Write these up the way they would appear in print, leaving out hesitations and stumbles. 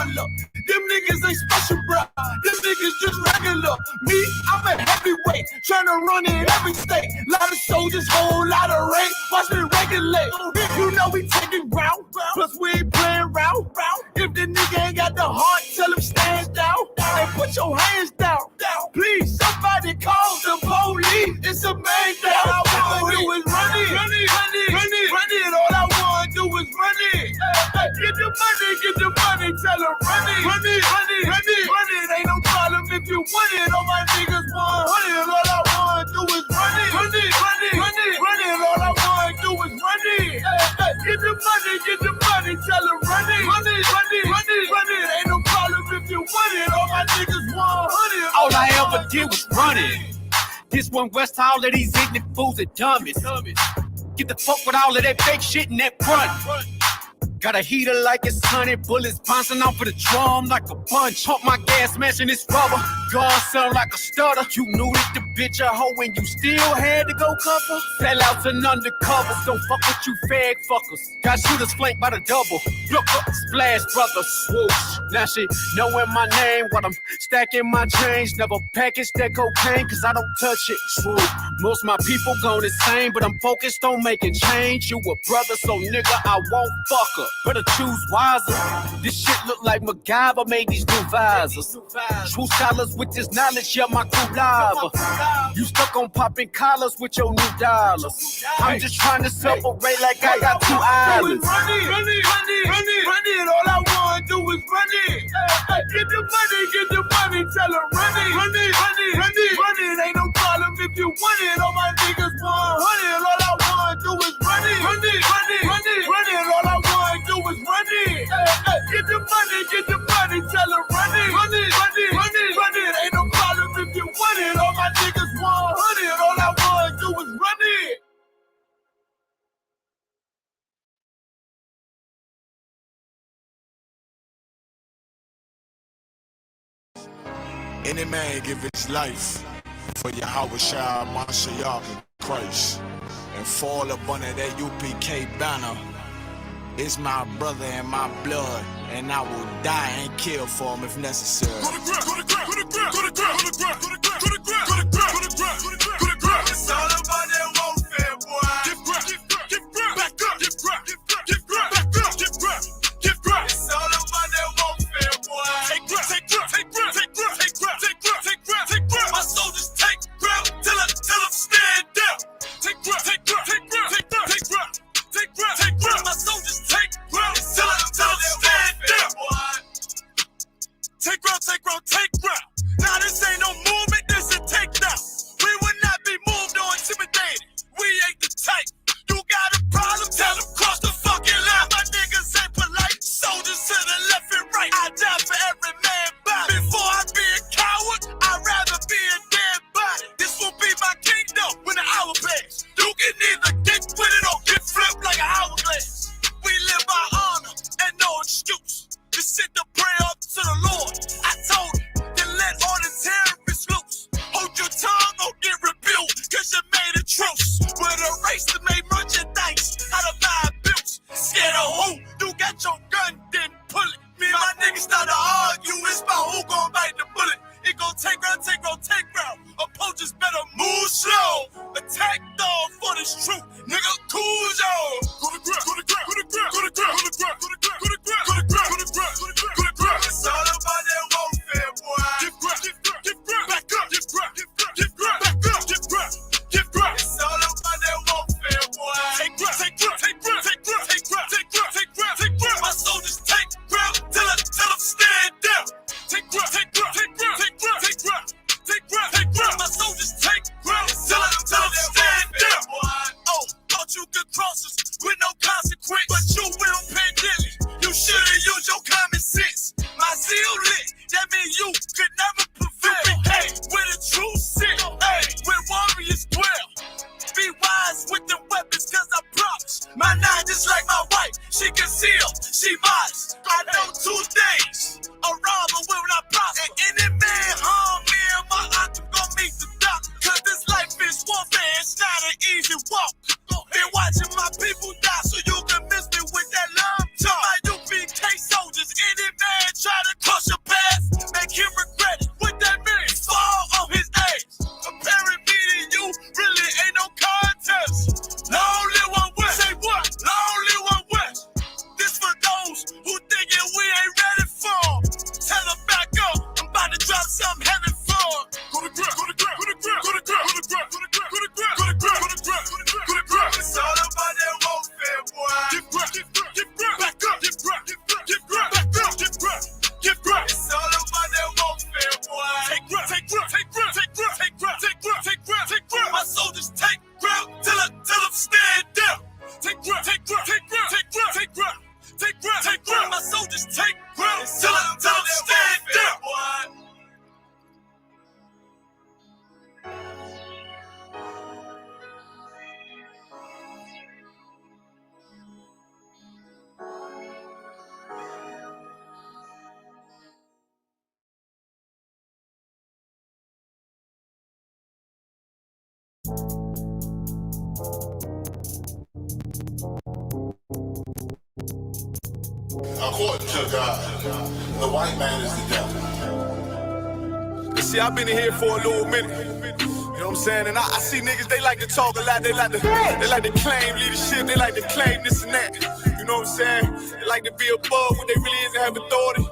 level up. Them niggas ain't special, bro. Them niggas just regular. Me, I'm a heavyweight, trying to run in every state. Lot of soldiers, whole lot of rank. Watch me regulate. You know we taking route, plus we ain't playing route. If the nigga ain't got the heart, tell him stand down. And put your hands down. Please, somebody call the police. It's a man thing. All I wanna do is run it. All I wanna do is run it. Get the money, tell them run it. Ain't no problem if you want it. All my niggas 100. All I wanna do is run it. All I wanna do is run it. Get the money, tell them run it. Ain't no problem if you want it. All my niggas 100. All I ever did was run it. This one West, all of these ignorant fools are dummies. Get the fuck with all of that fake shit in that front. Got a heater like it's 100 bullets bouncing off of the drum like a punch. Pump my gas, smashing this rubber. Gun sound like a stutter. You knew that the bitch a hoe and you still had to go cover. Sellouts and undercovers. Don't fuck with you fag fuckers. Got shooters flanked by the double. Look up, splash brother, swoosh. Now she knowing my name while I'm stacking my change. Never package that cocaine cause I don't touch it. Swoop. Most my people gone insane, but I'm focused on making change. You a brother, so nigga, I won't fuck her. Better choose wiser. This shit look like MacGyver made these new visors. True scholars with this knowledge, yeah, my crew lava. You stuck on popping collars with your new dollars. I'm just trying to separate like I got two islands. Run it. All I wanna do is run it. Get the money, tell them run it. Ain't no problem if you want it. All my niggas 100. All I wanna do is run it. All I wanna do is run it. Get the money, tell them run it. Ain't no problem if you want it. All my niggas 100. All I wanna do is run it. Any man give his life for Yahweh Shai, Mashiach, and Christ, and fall up under that UPK banner. It's my brother and my blood, and I will die and kill for him if necessary. It's all about that warfare, boy. Back up. It's all about that warfare, boy. Take grip. My soldiers take grip till I'm stand down. Take grip. My soldiers take grip till I'm stand down. Take grip. Now this ain't no movement, this a takedown. We will not be moved or intimidated. We ain't the type. You got a problem, tell them cross the fucking line. My niggas ain't polite. Soldiers to the left and right. I die for every man body. Before I be a coward, I'd rather be a dead body. This will be my kingdom when the hour pass. You can either get with it or get flipped like an hourglass. We live by honor and no excuse. Just sit the prayer up to the Lord. I told him, then let all the terrorists loose. Hold your tongue or get rebuked, cause you made a truce. With a race that made merchandise out of my abuse. Scared of who? You got your gun, then pull it. Me and my niggas start to argue, it's about who gon' bite the bullet. It gon' take round. Opponents better move slow. Attack dog for this truth. Nigga, cool zone. Go to grip. It's all about that warfare, boy. Give grip. Back up. Give grip. Back up. Give grip. It's all about that warfare, boy. Take grip. My soldiers take grip till I'm stand down. Take grip. My soldiers take grip till I'm stand down. Oh, try to cross your path, make him regret it. What that means? Fall on his ass. Comparing me to you really ain't no contest. Long live one West. Say what? Long live one West. This for those who thinking we ain't ready for. Tell them back up. I'm about to drop something heavy for. Go to grip, go to grip, go to grip, go to grip, go to grip, go to grip, go to grip, go to grip, go to grip, go to grip, go to grip. It's all about that warfare, boy. Give grip, give grip, give grip, back up, give grip, give grip, give grip, back up, give grip, give grip. It's all about that warfare, boy. Take grip, take grip, take grip, take grip, take grip, take grip, take grip, take grip. My soldiers take grip till I'm stand up. Take grip, take grip, take grip, take grip, take grip, take grip, take grip. My soldiers take grip till I'm stand up. According to God, the white man is the devil. See, I've been in here for a little minute. You know what I'm saying? And I see niggas, they like to talk a lot. They like to claim leadership. They like to claim this and that. You know what I'm saying? They like to be above what they really is and have authority.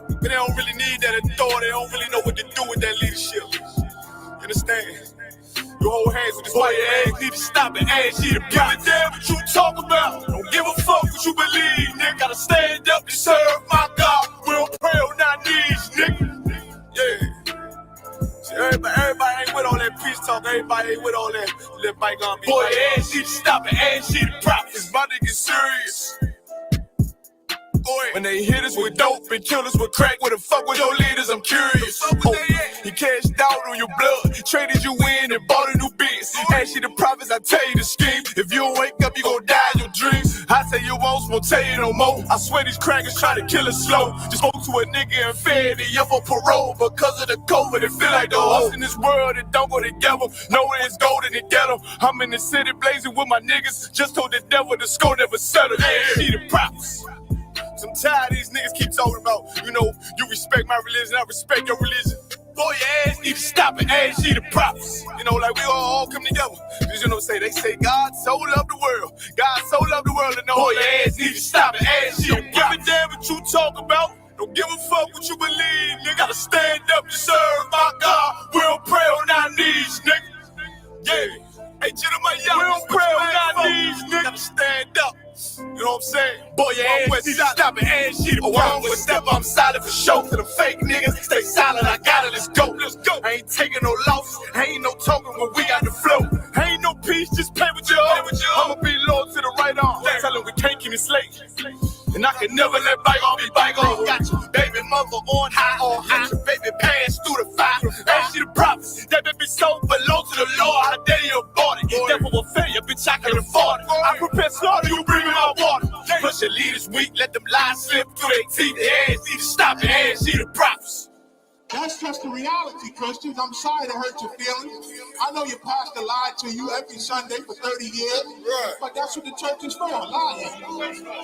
But they don't really need that authority. They don't really know what to do with that leadership. You understand? You hold hands with this boy, your ass need to stop and ask you to give a damn what you talk about. Don't give a fuck what you believe, nigga. Gotta stand up and serve my God. We don't pray on our knees, nigga. Yeah. See, everybody ain't with all that peace talk. Everybody ain't with all that bygone beat. Boy, your ass need to stop and ask you to drop. It's about to get serious. When they hit us with dope and kill us with crack, where the fuck with your leaders? I'm curious. He cashed out on your blood, traded you in and bought a new biz. Ask you the prophets, I tell you the scheme. If you don't wake up, you gon' die in your dreams. I say you won't tell you no more. I swear these crackers try to kill us slow. Just spoke to a nigga and fed he up on parole because of the COVID. It feel like the host in this world that don't go together. Nowhere is gold in the ghetto. I'm in the city blazing with my niggas. Just told the devil the score never settled. Yeah, see the prophets. I'm tired of these niggas keep talking about, you know, you respect my religion, I respect your religion. Boy, your ass need to stop and ask you the prophets. You know, like we all come together. Cause you know, they say God so loved the world. God so loved the world, and boy, your ass need to stop and ask you the prophets. Don't give a damn what you talk about. Don't give a fuck what you believe, nigga. Gotta stand up and serve my God. We don't pray on our knees, nigga. Yeah. Hey, gentlemen, y'all, we don't pray on our knees, nigga. Gotta stand up. You know what I'm saying? Boy, your ass need to stop and ask you to wrong with step. I'm silent for show. To the fake niggas, stay silent. I got it. Let's go. Let's go. I ain't taking no loss. Ain't no token when we got the flow. Ain't no peace. Just play with your own. I'ma be loyal to the right arm. Tell them we can't keep me slave. And I can never let bygone be bygone. Got your baby mother on high. Got your baby pants through the fire. Ask you the prophets. That baby soul belong to the Lord. How dare you abort it? Devil will fail you, bitch. I can afford it. I prepare slaughter. You bring me my water. Plus your leaders weak. Let them lies slip through their teeth. Their ass need to stop and ask you the prophets. That's just the reality, Christians. I'm sorry to hurt your feelings. I know your pastor lied to you every Sunday for 30 years, but that's what the church is for, lying.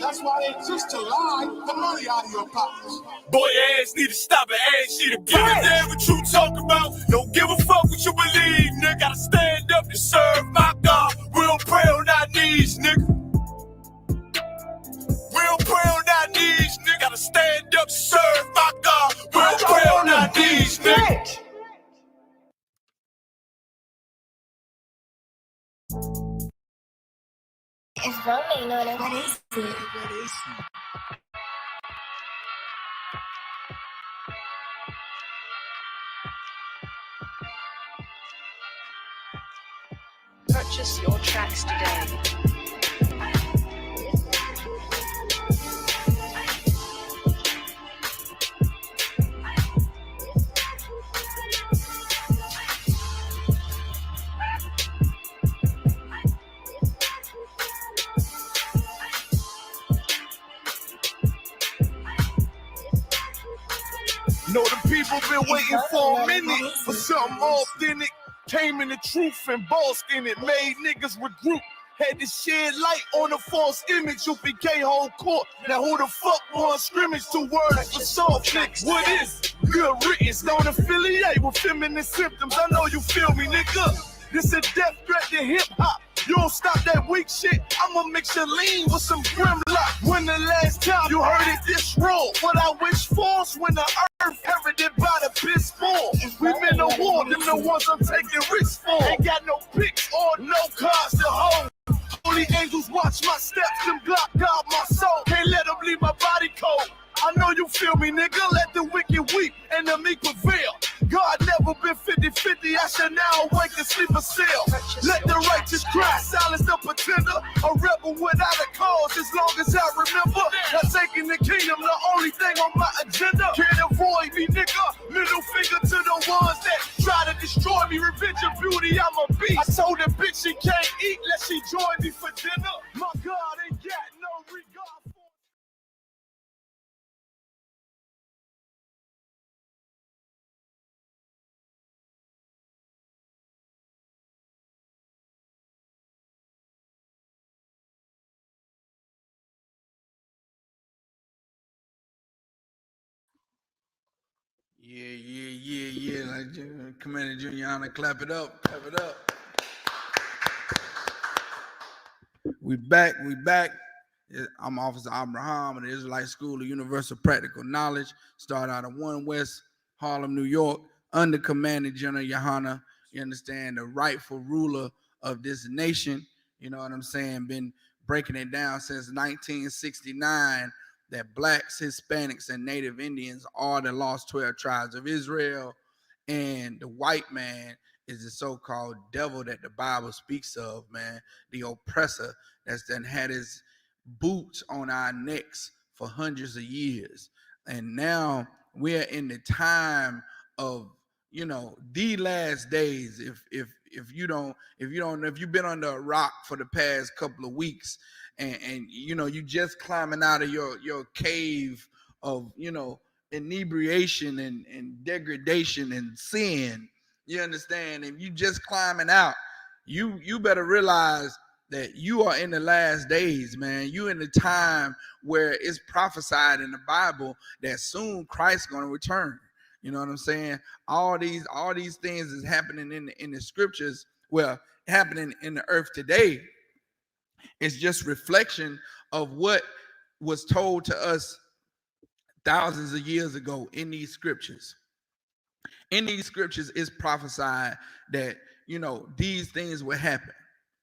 That's why they exist, to lie the money out of your pockets. Boy, your ass need to stop and ask you to give a damn what you talk about. Don't give a fuck what you believe, nigga. Gotta stand up and serve my God. We don't pray on our knees, nigga. We don't pray on our knees, nigga. Gotta stand up, serve my God. We don't pray on our knees, nigga. It's rolling on it. What is it? Purchase your tracks today. Know the people been waiting for a minute for something authentic. Came in the truth and bossed in it, made niggas regroup. Had to shed light on the false image. UPK whole court. Now who the fuck won scrimmage? 2 words for soft niggas. What is good riddance? Don't affiliate with feminine symptoms. I know you feel me, nigga. This a death threat to hip hop. You don't stop that weak shit, I'ma mix your lean with some grimlock. When the last time you heard it this raw? What I wish for's when the earth inherited by the piss poor. We've been to war, them the ones I'm taking risks for. Ain't got no picks or no cards to hold. Holy angels watch my steps, them Glock guard my soul. Can't let them leave my body cold. I know you feel me, nigga. Let the wicked weep and the meek prevail. God never been 50-50. I shall now awake and sleep a cell. Let the righteous cry, silence the pretender. A rebel without a cause, as long as I remember. Not taking the kingdom, the only thing on my agenda. Can't avoid me, nigga. Middle finger to the ones that try to destroy me. Revenge of beauty, I'm a beast. I told the bitch she can't eat, let she join me for dinner. My God ain't got no regard for. Yeah. Like Commander Juliana, clap it up, clap it up. We back. I'm Officer Abraham of the Israelite School of Universal Practical Knowledge. Started out of 1 West Harlem, New York, under Commander General Yohana. You understand, the rightful ruler of this nation. You know what I'm saying? Been breaking it down since 1969 that blacks, Hispanics, and Native Indians are the lost 12 tribes of Israel. And the white man is the so-called devil that the Bible speaks of, man, the oppressor that's then had his boots on our necks for hundreds of years. And now we're in the time of, the last days. If you've been under a rock for the past couple of weeks, and you just climbing out of your cave of inebriation and degradation and sin, you understand? If you just climbing out, you better realize that you are in the last days, man. You in the time where it's prophesied in the Bible that soon Christ's going to return. You know what I'm saying? All these things is happening in the scriptures. Well, happening in the earth today. It's just reflection of what was told to us thousands of years ago in these scriptures. In these scriptures, it's prophesied that these things will happen.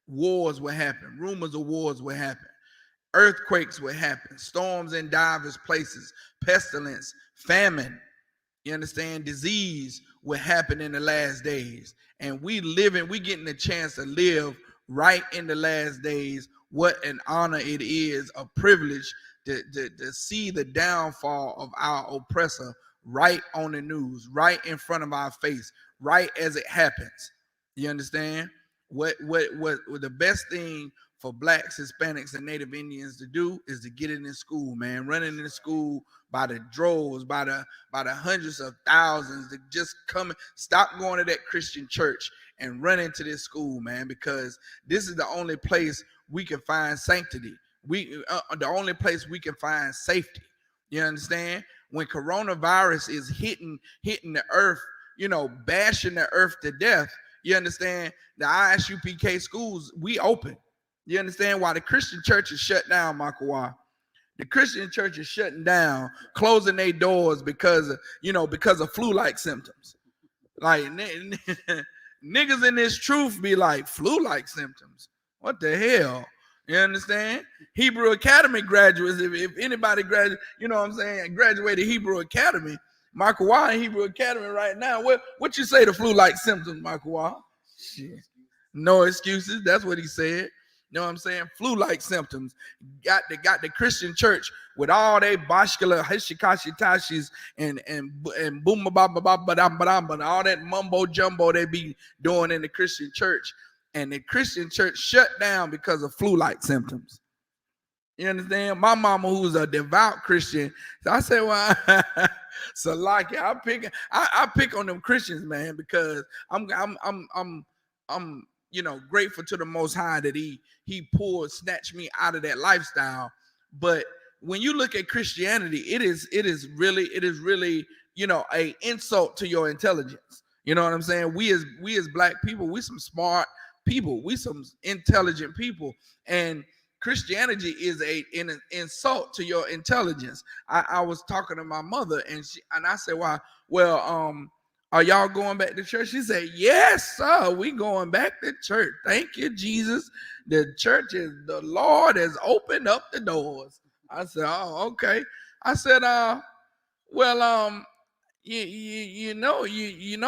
Wars will happen. Rumors of wars will happen. Earthquakes will happen. Storms in diverse places. Pestilence, famine. You understand? Disease will happen in the last days. And we getting a chance to live right in the last days. What an honor it is, a privilege to see the downfall of our oppressor right on the news, right in front of our face, right as it happens. You understand? What the best thing for blacks, Hispanics, and Native Indians to do is to get it in school, man. Running in school by the droves, by the hundreds of thousands, to just stop going to that Christian church and run into this school, man, because this is the only place we can find sanctity. The only place we can find safety. You understand? When coronavirus is hitting the earth, bashing the earth to death, you understand? The Isupk schools, we open. You understand why the Christian church is shut down, Makawa? The Christian church is shutting down, closing their doors because of flu-like symptoms. Like niggas in this truth be like, flu-like symptoms. What the hell? You understand? Hebrew Academy graduates, if anybody graduated Hebrew Academy, Makawa in Hebrew Academy right now, what you say to flu-like symptoms, Makawa? Shit. No excuses. That's what he said. You know what I'm saying? Flu-like symptoms. Got the Christian church with all they bashkala, hishikashitashis, and boom ba ba ba ba ba, all that mumbo jumbo they be doing in the Christian church. And the Christian church shut down because of flu-like symptoms. You understand? My mama, who's a devout Christian, so I said, well, I pick on them Christians, man, because I'm grateful to the Most High that he snatched me out of that lifestyle. But when you look at Christianity, it is really a insult to your intelligence. You know what I'm saying? We as black people, we some smart people, we some intelligent people, and Christianity is an insult to your intelligence. I was talking to my mother, and I said, "Why? Well, are y'all going back to church?" She said, "Yes, sir. We going back to church. Thank you, Jesus. The Lord has opened up the doors." I said, "Oh, okay." I said, well,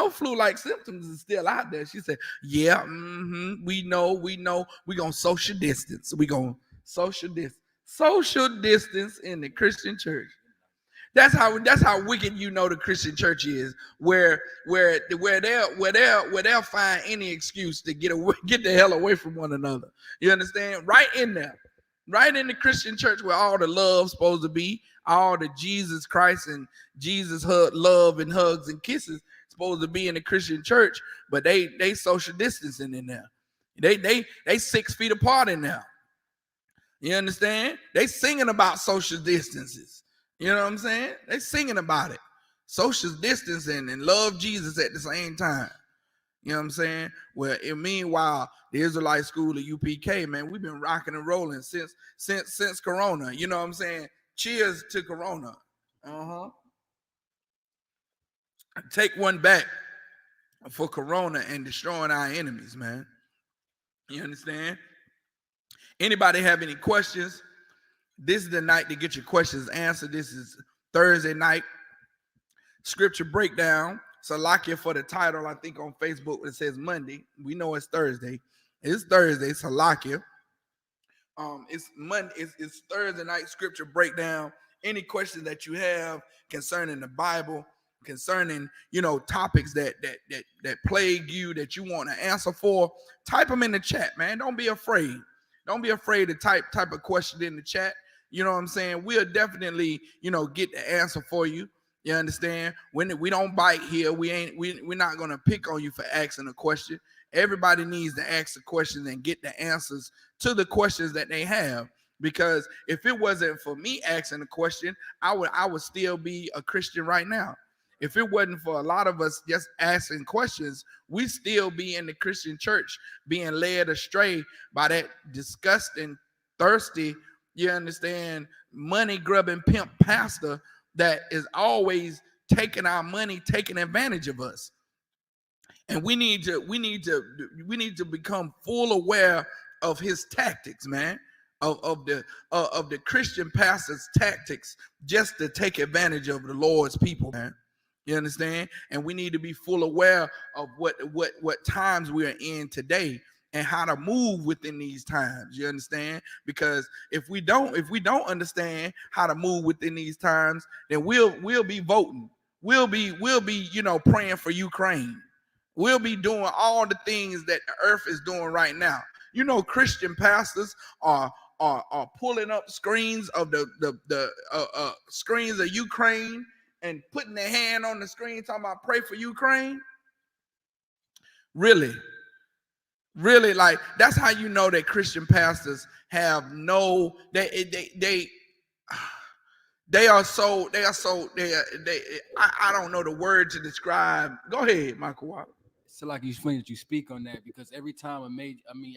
flu-like symptoms is still out there." She said, "Yeah, we know. We gonna social distance. We gonna social distance in the Christian church." That's how wicked the Christian church is, where they'll find any excuse to get the hell away from one another. You understand? Right in there, right in the Christian church where all the love's supposed to be, all the Jesus Christ and Jesus love and hugs and kisses supposed to be in the Christian church, but they social distancing in there. They 6 feet apart in there. You understand? They singing about social distances. You know what I'm saying? They singing about it. Social distancing and love Jesus at the same time. You know what I'm saying? Well, meanwhile, the Israelite school of UPK, man, we've been rocking and rolling since Corona. You know what I'm saying? Cheers to Corona. Take one back for Corona and destroying our enemies, man. You understand? Anybody have any questions? This is the night to get your questions answered. This is Thursday night scripture breakdown. Salakia for the title. I think on Facebook it says Monday. We know it's Thursday. It's Thursday. Salakia. It's Monday. It's Thursday night scripture breakdown. Any questions that you have concerning the Bible, concerning topics that plague you, that you want to answer for, type them in the chat, man. Don't be afraid. Don't be afraid to type a question in the chat. You know what I'm saying? We'll definitely get the answer for you. You understand? When we don't bite here, we're not gonna pick on you for asking a question. Everybody needs to ask the questions and get the answers to the questions that they have. Because if it wasn't for me asking a question, I would still be a Christian right now. If it wasn't for a lot of us just asking questions, we still be in the Christian church being led astray by that disgusting, thirsty, you understand, money grubbing pimp pastor that is always taking our money, taking advantage of us. And we need to become full aware of his tactics, man, of the Christian pastor's tactics, just to take advantage of the Lord's people, man. You understand? And we need to be full aware of what times we are in today and how to move within these times. You understand? Because if we don't understand how to move within these times, then we'll be voting. We'll be praying for Ukraine. We'll be doing all the things that the earth is doing right now. Christian pastors are pulling up screens of the screens of Ukraine and putting their hand on the screen talking about pray for Ukraine. Really, like that's how you know that Christian pastors have no I don't know the word to describe. Go ahead, Michael. So like you funny that you speak on that, because every time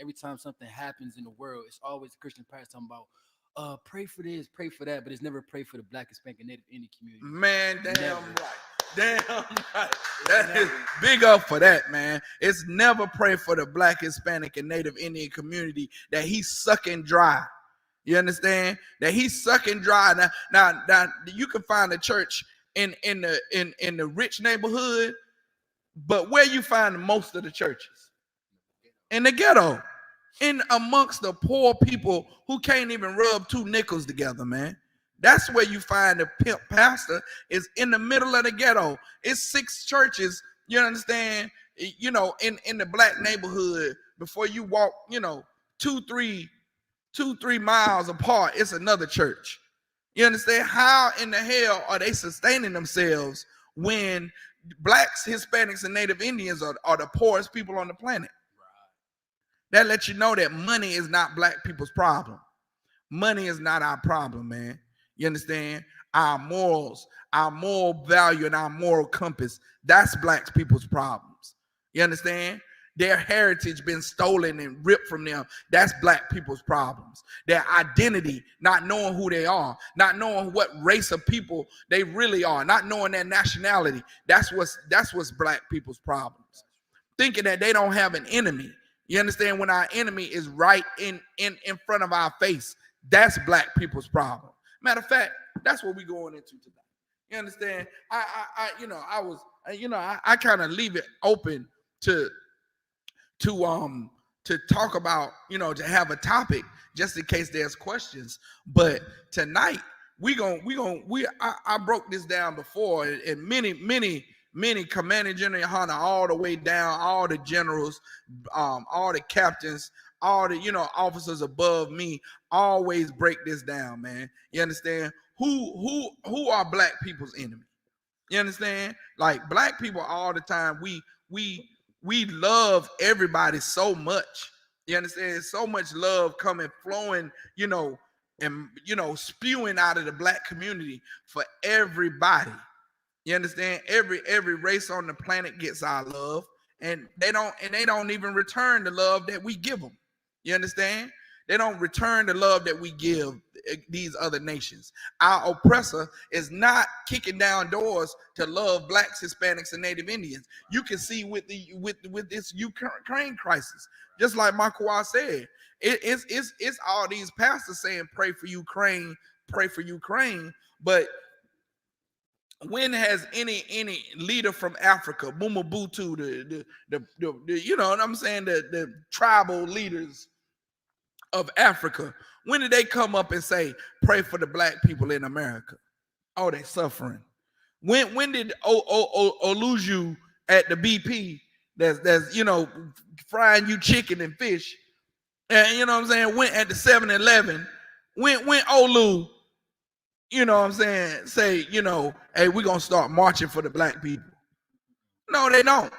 every time something happens in the world, it's always a Christian pastor talking about pray for this, pray for that, but it's never pray for the Black, Hispanic, and Native Indian community. Man, damn right. That is big up for that, man. It's never pray for the Black, Hispanic, and Native Indian community that he's sucking dry. You understand? That he's sucking dry. Now you can find a church in the rich neighborhood, but where you find most of the churches? In the ghetto, in amongst the poor people who can't even rub 2 nickels together, man. That's where you find the pimp pastor, is in the middle of the ghetto. It's 6 churches, you understand, in the Black neighborhood. Before you walk, 2-3 miles apart, it's another church. You understand? How in the hell are they sustaining themselves when Blacks, Hispanics, and Native Indians are the poorest people on the planet? That lets you know that money is not black people's problem. Money is not our problem, man. You understand? Our morals, our moral value, and our moral compass, that's black people's problems. You understand? Their heritage been stolen and ripped from them. That's black people's problems. Their identity, not knowing who they are, not knowing what race of people they really are, not knowing their nationality. That's what's black people's problems. Thinking that they don't have an enemy. You understand? When our enemy is right in front of our face, that's black people's problem. Matter of fact, that's what we're going into today. You understand? I kind of leave it open to talk about, to have a topic just in case there's questions. But tonight I broke this down before, and many commanding general Hunter all the way down, all the generals, all the captains, all the officers above me always break this down, man. You understand? Who are black people's enemy? You understand? Like, black people all the time, we love everybody so much. You understand? So much love coming, flowing, and spewing out of the black community for everybody. You understand? Every race on the planet gets our love, and they don't even return the love that we give them. You understand? They don't return the love that we give these other nations. Our oppressor is not kicking down doors to love blacks, Hispanics, and Native Indians. You can see with this Ukraine crisis, just like Makwa said, it's all these pastors saying pray for Ukraine, but when has any leader from Africa, Bumabutu, the you know what I'm saying, the tribal leaders of Africa, when did they come up and say pray for the black people in America? Oh, they suffering. When did Oluju at the BP that's frying you chicken and fish, and what I'm saying, went at the 7-Eleven, when Olu, what I'm saying, say, hey, we're gonna start marching for the black people? No, they don't.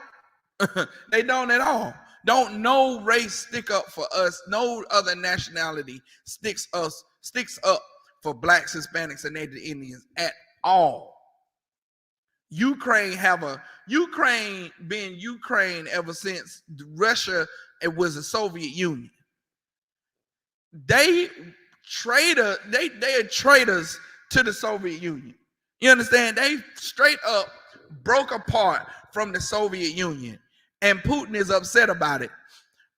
They don't at all. Don't no race stick up for us. No other nationality sticks up for blacks, Hispanics, and Native Indians at all. Ukraine been Ukraine ever since Russia, it was the Soviet Union. They are traitors to the Soviet Union. You understand? They straight up broke apart from the Soviet Union, and Putin is upset about it.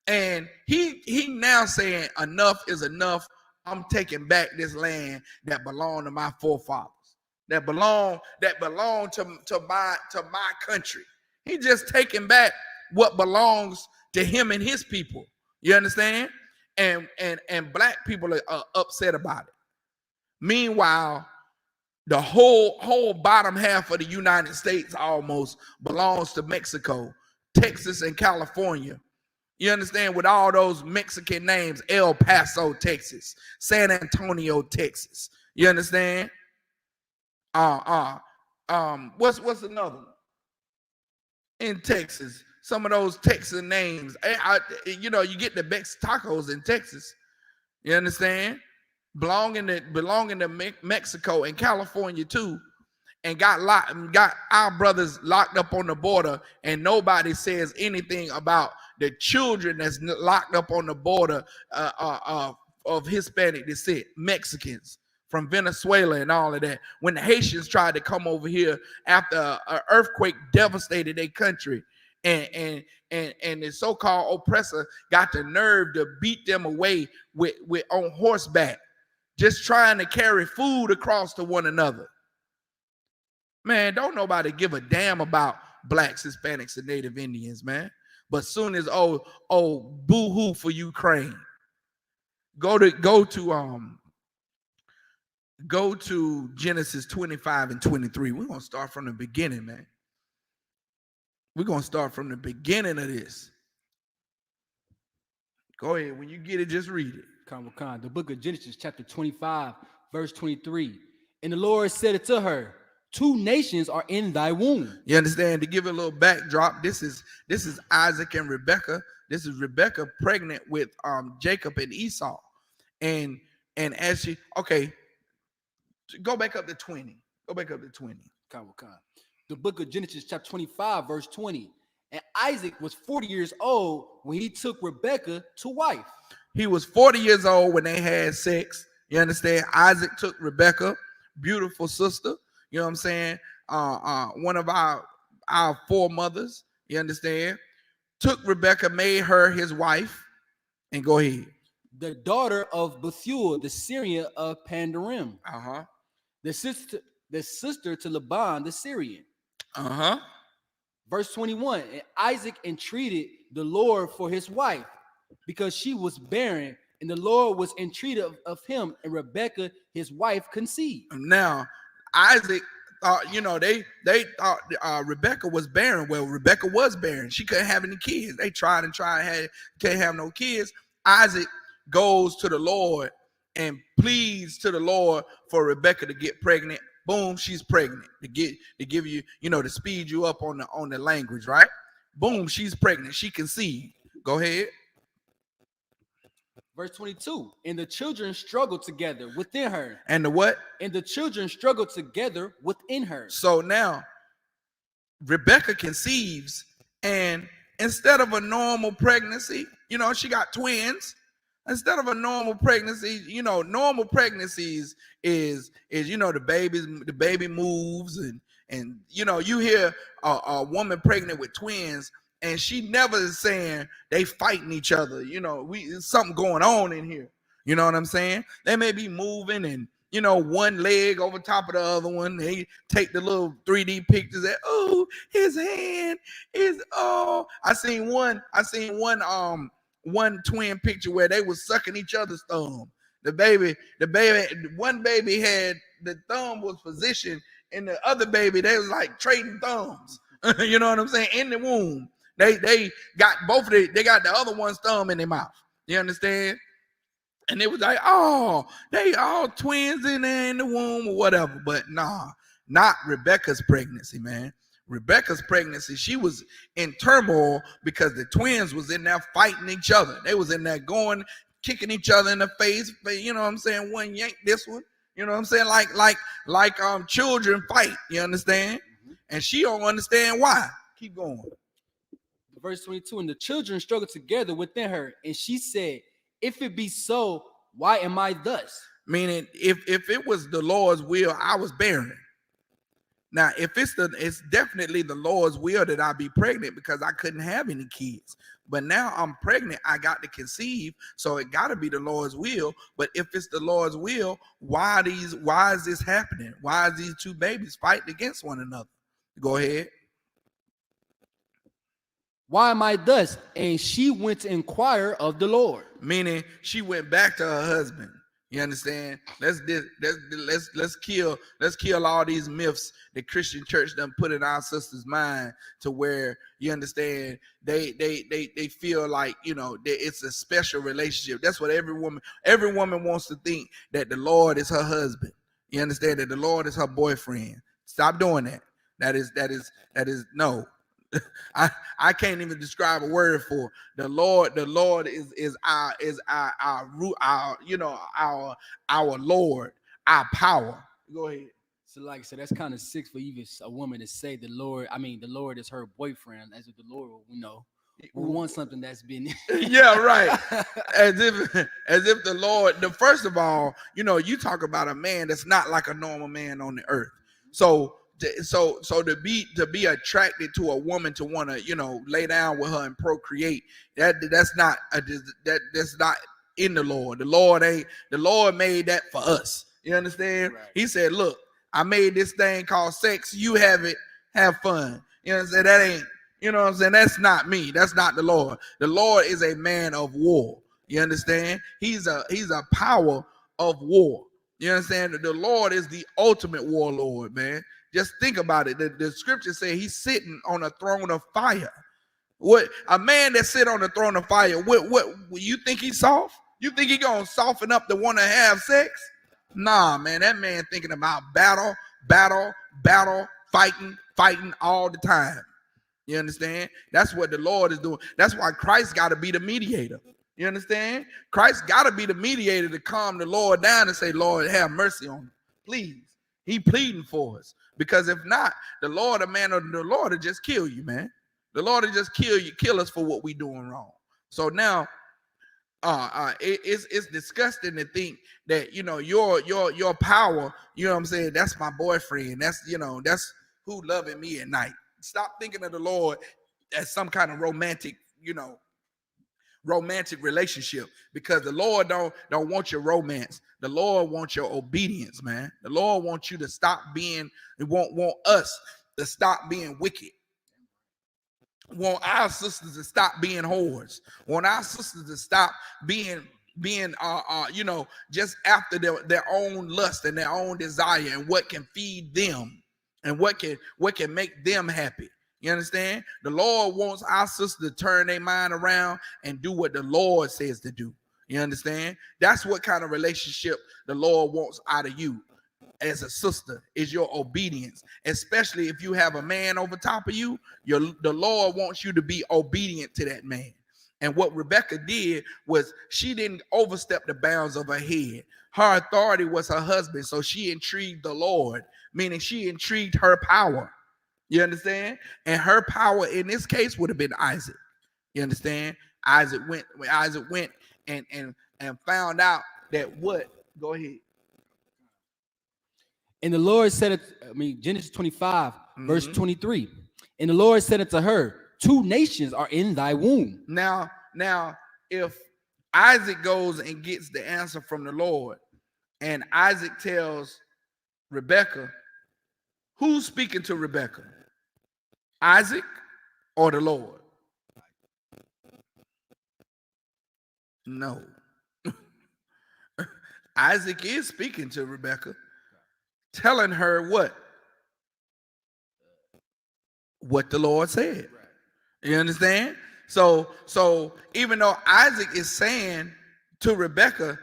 And he now saying enough is enough. I'm taking back this land that belonged to my forefathers, that belonged to my country. He just taking back what belongs to him and his people. You understand? And black people are upset about it. Meanwhile, the whole bottom half of the United States almost belongs to Mexico, Texas, and California. You understand? With all those Mexican names: El Paso, Texas; San Antonio, Texas. You understand? What's another one in Texas? Some of those Texas names. You get the best tacos in Texas. You understand? Belonging to Mexico and California too, and got our brothers locked up on the border, and nobody says anything about the children that's locked up on the border of Hispanic descent, Mexicans from Venezuela and all of that. When the Haitians tried to come over here after an earthquake devastated their country, and the so-called oppressor got the nerve to beat them away with on horseback, just trying to carry food across to one another. Man, don't nobody give a damn about blacks, Hispanics, and Native Indians, man. But soon as boo-hoo for Ukraine, go to Genesis 25 and 23. We're gonna start from the beginning, man. We're gonna start from the beginning of this. Go ahead. When you get it, just read it. The book of Genesis, chapter 25, verse 23. And the Lord said it to her, 2 nations are in thy womb. You understand? To give it a little backdrop, this is Isaac and Rebekah. This is Rebekah pregnant with Jacob and Esau. And as she, okay, go back up to 20. Go back up to 20. The book of Genesis chapter 25 verse 20. And Isaac was 40 years old when he took Rebekah to wife. He was 40 years old when they had sex. You understand? Isaac took Rebekah, beautiful sister. You know what I'm saying? One of our foremothers. You understand? Took Rebekah, made her his wife, and go ahead. The daughter of Bethuel, the Syrian of Pandarim. The sister to Laban, the Syrian. Verse 21. And Isaac entreated the Lord for his wife, because she was barren, and the Lord was entreated of him, and Rebekah, his wife, conceived. Now, Isaac thought, you know, they thought Rebekah was barren. Well, Rebekah was barren. She couldn't have any kids. They tried and tried, can't have no kids. Isaac goes to the Lord and pleads to the Lord for Rebekah to get pregnant. Boom, she's pregnant. To give you, you know, to speed you up on the language, right? Boom, she's pregnant. She conceived. Go ahead. Verse 22. And the children struggled together within her. And the what? And the children struggled together within her. So now Rebekah conceives, and instead of a normal pregnancy, you know, she got twins. Instead of a normal pregnancy, you know, normal pregnancies is you know, the baby moves, and you know, you hear a woman pregnant with twins, and she never is saying they fighting each other. You know, there's something going on in here. You know what I'm saying? They may be moving, and you know, one leg over top of the other one. They take the little 3D pictures that, oh, his hand is, oh, I seen one twin picture where they was sucking each other's thumb. One baby had the thumb was positioned, and the other baby, they was like trading thumbs. You know what I'm saying? In the womb. They got they got the other one's thumb in their mouth. You understand? And it was like, oh, they all twins in there in the womb or whatever. But nah, not Rebekah's pregnancy, man. Rebekah's pregnancy, she was in turmoil because the twins was in there fighting each other. They was in there going, kicking each other in the face. You know what I'm saying? One yank this one. You know what I'm saying? Like children fight. You understand? And she don't understand why. Keep going. Verse 22. And the children struggled together within her, and she said, if it be so, why am I thus? Meaning, if it was the Lord's will, I was barren. Now, if it's definitely the Lord's will that I be pregnant, because I couldn't have any kids. But now I'm pregnant, I got to conceive, so it got to be the Lord's will. But if it's the Lord's will, why is this happening? Why is these two babies fighting against one another? Go ahead. Why am I thus? And she went to inquire of the Lord. Meaning, she went back to her husband. You understand? Let's kill all these myths the Christian church done put in our sisters' mind, to where, you understand, they feel like, you know, it's a special relationship. That's what every woman wants to think, that the Lord is her husband. You understand? That the Lord is her boyfriend. Stop doing that. That is no. I can't even describe a word for the Lord. The Lord is our root, our Lord, our power. Go ahead. So, like I said, that's kind of sick for even a woman to say the Lord. I mean, the Lord is her boyfriend, as if the Lord, you know, we want something that's been. Yeah, right. As if the Lord. First of all, you know, you talk about a man that's not like a normal man on the earth. So to be attracted to a woman, to want to, you know, lay down with her and procreate, that's not in the Lord. The Lord made that for us. You understand? Right. He said, look, I made this thing called sex. You have it, have fun. You know what I'm saying? That ain't, you know what I'm saying? That's not me. That's not the Lord. The Lord is a man of war. You understand? He's a power of war. You understand? The Lord is the ultimate warlord, man. Just think about it. The scripture says he's sitting on a throne of fire. What a man that sit on the throne of fire. What you think he's soft? You think he gonna soften up to want to have sex? Nah, man. That man thinking about battle, battle, fighting all the time. You understand? That's what the Lord is doing. That's why Christ got to be the mediator. You understand? Christ got to be the mediator to calm the Lord down and say, Lord, have mercy on him. Please. He pleading for us. Because if not, the Lord will just kill you, man. The Lord will just kill us for what we doing wrong. So now, it's disgusting to think that, you know, your power, you know what I'm saying, that's my boyfriend. That's, you know, that's who loving me at night. Stop thinking of the Lord as some kind of romantic, you know, romantic relationship, because the Lord don't want your romance. The Lord wants your obedience, man. The Lord wants you to stop being, want us to stop being wicked. Want our sisters to stop being whores. Want our sisters to stop being you know, just after their own lust and their own desire and what can feed them and what can make them happy. You understand? The Lord wants our sisters to turn their mind around and do what the Lord says to do. You understand? That's what kind of relationship the Lord wants out of you as a sister, is your obedience. Especially if you have a man over top of you, the Lord wants you to be obedient to that man. And what Rebecca did was she didn't overstep the bounds of her head. Her authority was her husband, so she intrigued the Lord, meaning she intrigued her power. You understand? And her power in this case would have been Isaac. You understand? Isaac went and found out that what? Go ahead. And the Lord said, Genesis 25, verse 23. And the Lord said unto her, 2 nations are in thy womb. Now, if Isaac goes and gets the answer from the Lord, and Isaac tells Rebecca, who's speaking to Rebecca? Isaac or the Lord? No. Isaac is speaking to Rebecca, telling her what the Lord said. You understand? So even though Isaac is saying to Rebecca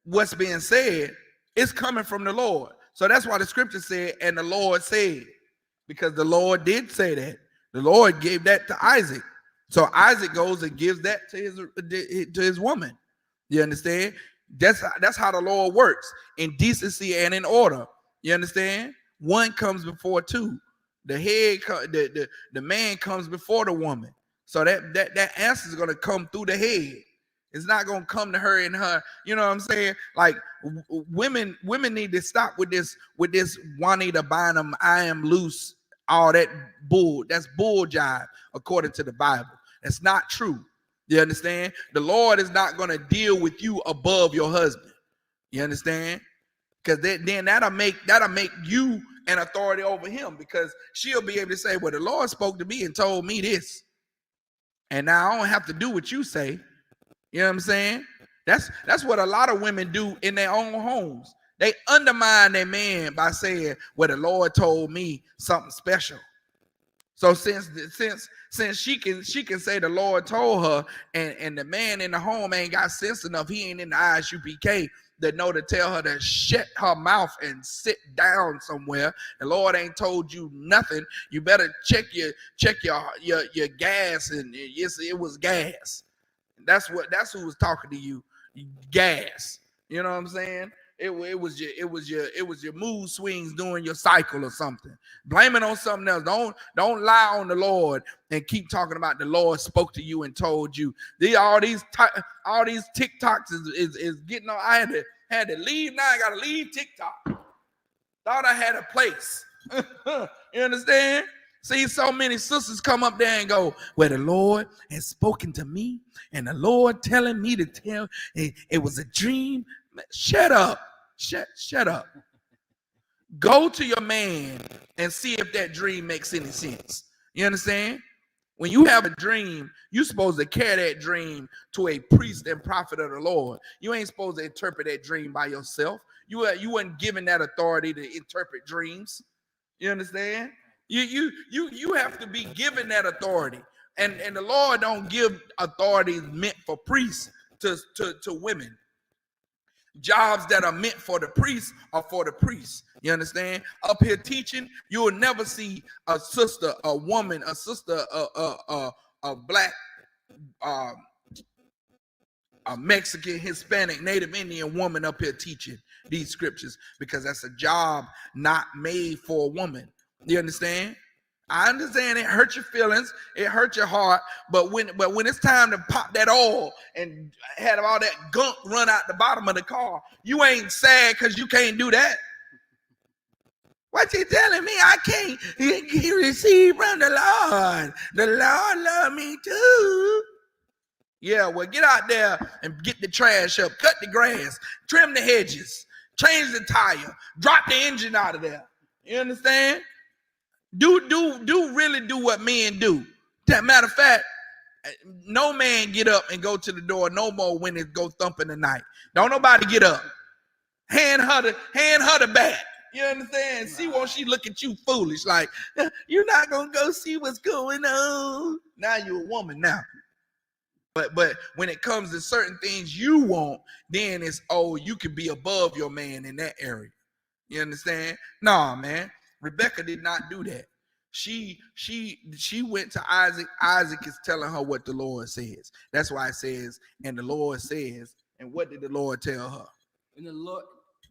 what's being said, it's coming from the Lord. So that's why the scripture said, and the Lord said, because the Lord did say that. The Lord gave that to Isaac. So Isaac goes and gives that to his woman. You understand? That's how the Lord works, in decency and in order. You understand? One comes before two. The man comes before the woman. So that answer is going to come through the head. It's not going to come to her and her. You know what I'm saying? Like women need to stop with this Juanita Bynum, I am loose, all that bull. That's bull jive according to the Bible. That's not true. You understand? The Lord is not going to deal with you above your husband. You understand? Because then that'll make you an authority over him, because she'll be able to say, well, the Lord spoke to me and told me this, and now I don't have to do what you say. You know what I'm saying? That's what a lot of women do in their own homes. They undermine their man by saying, well, the Lord told me something special. So since she can say the Lord told her, and the man in the home ain't got sense enough, he ain't in the Isupk to know to tell her to shut her mouth and sit down somewhere. The Lord ain't told you nothing. You better check your gas, and yes, it was gas. That's who was talking to you. Gas. You know what I'm saying? It was your mood swings during your cycle or something. Blame it on something else. Don't lie on the Lord and keep talking about the Lord spoke to you and told you. All these TikToks is getting on. I had to leave. Now I gotta leave TikTok. Thought I had a place. You understand? See, so many sisters come up there and go, well, the Lord has spoken to me, and the Lord telling me to tell it was a dream. Shut up. Shut up. Go to your man and see if that dream makes any sense. You understand? When you have a dream, you're supposed to carry that dream to a priest and prophet of the Lord. You ain't supposed to interpret that dream by yourself. You weren't given that authority to interpret dreams. You understand? You have to be given that authority. And the Lord don't give authorities meant for priests to women. Jobs that are meant for the priests are for the priests. You understand? Up here teaching, you will never see a sister, a woman, a sister, a black, uh, a Mexican, Hispanic, Native Indian woman up here teaching these scriptures, because that's a job not made for a woman. You understand? I understand it hurts your feelings, it hurts your heart, but when it's time to pop that oil and have all that gunk run out the bottom of the car, you ain't sad because you can't do that. What you telling me? I can't receive from the Lord. The Lord love me too. Yeah, well, get out there and get the trash up, cut the grass, trim the hedges, change the tire, drop the engine out of there. You understand? Do really do what men do. That matter of fact, no man get up and go to the door no more when it go thumping the night. Don't nobody get up. Hand her the bat. You understand? See, won't she look at you foolish like, you're not gonna go see what's going on. Now you're a woman now. But when it comes to certain things you want, then it's, oh, you can be above your man in that area. You understand? Nah, man. Rebecca did not do that. She went to Isaac. Isaac is telling her what the Lord says. That's why it says, and the Lord says, and what did the Lord tell her? And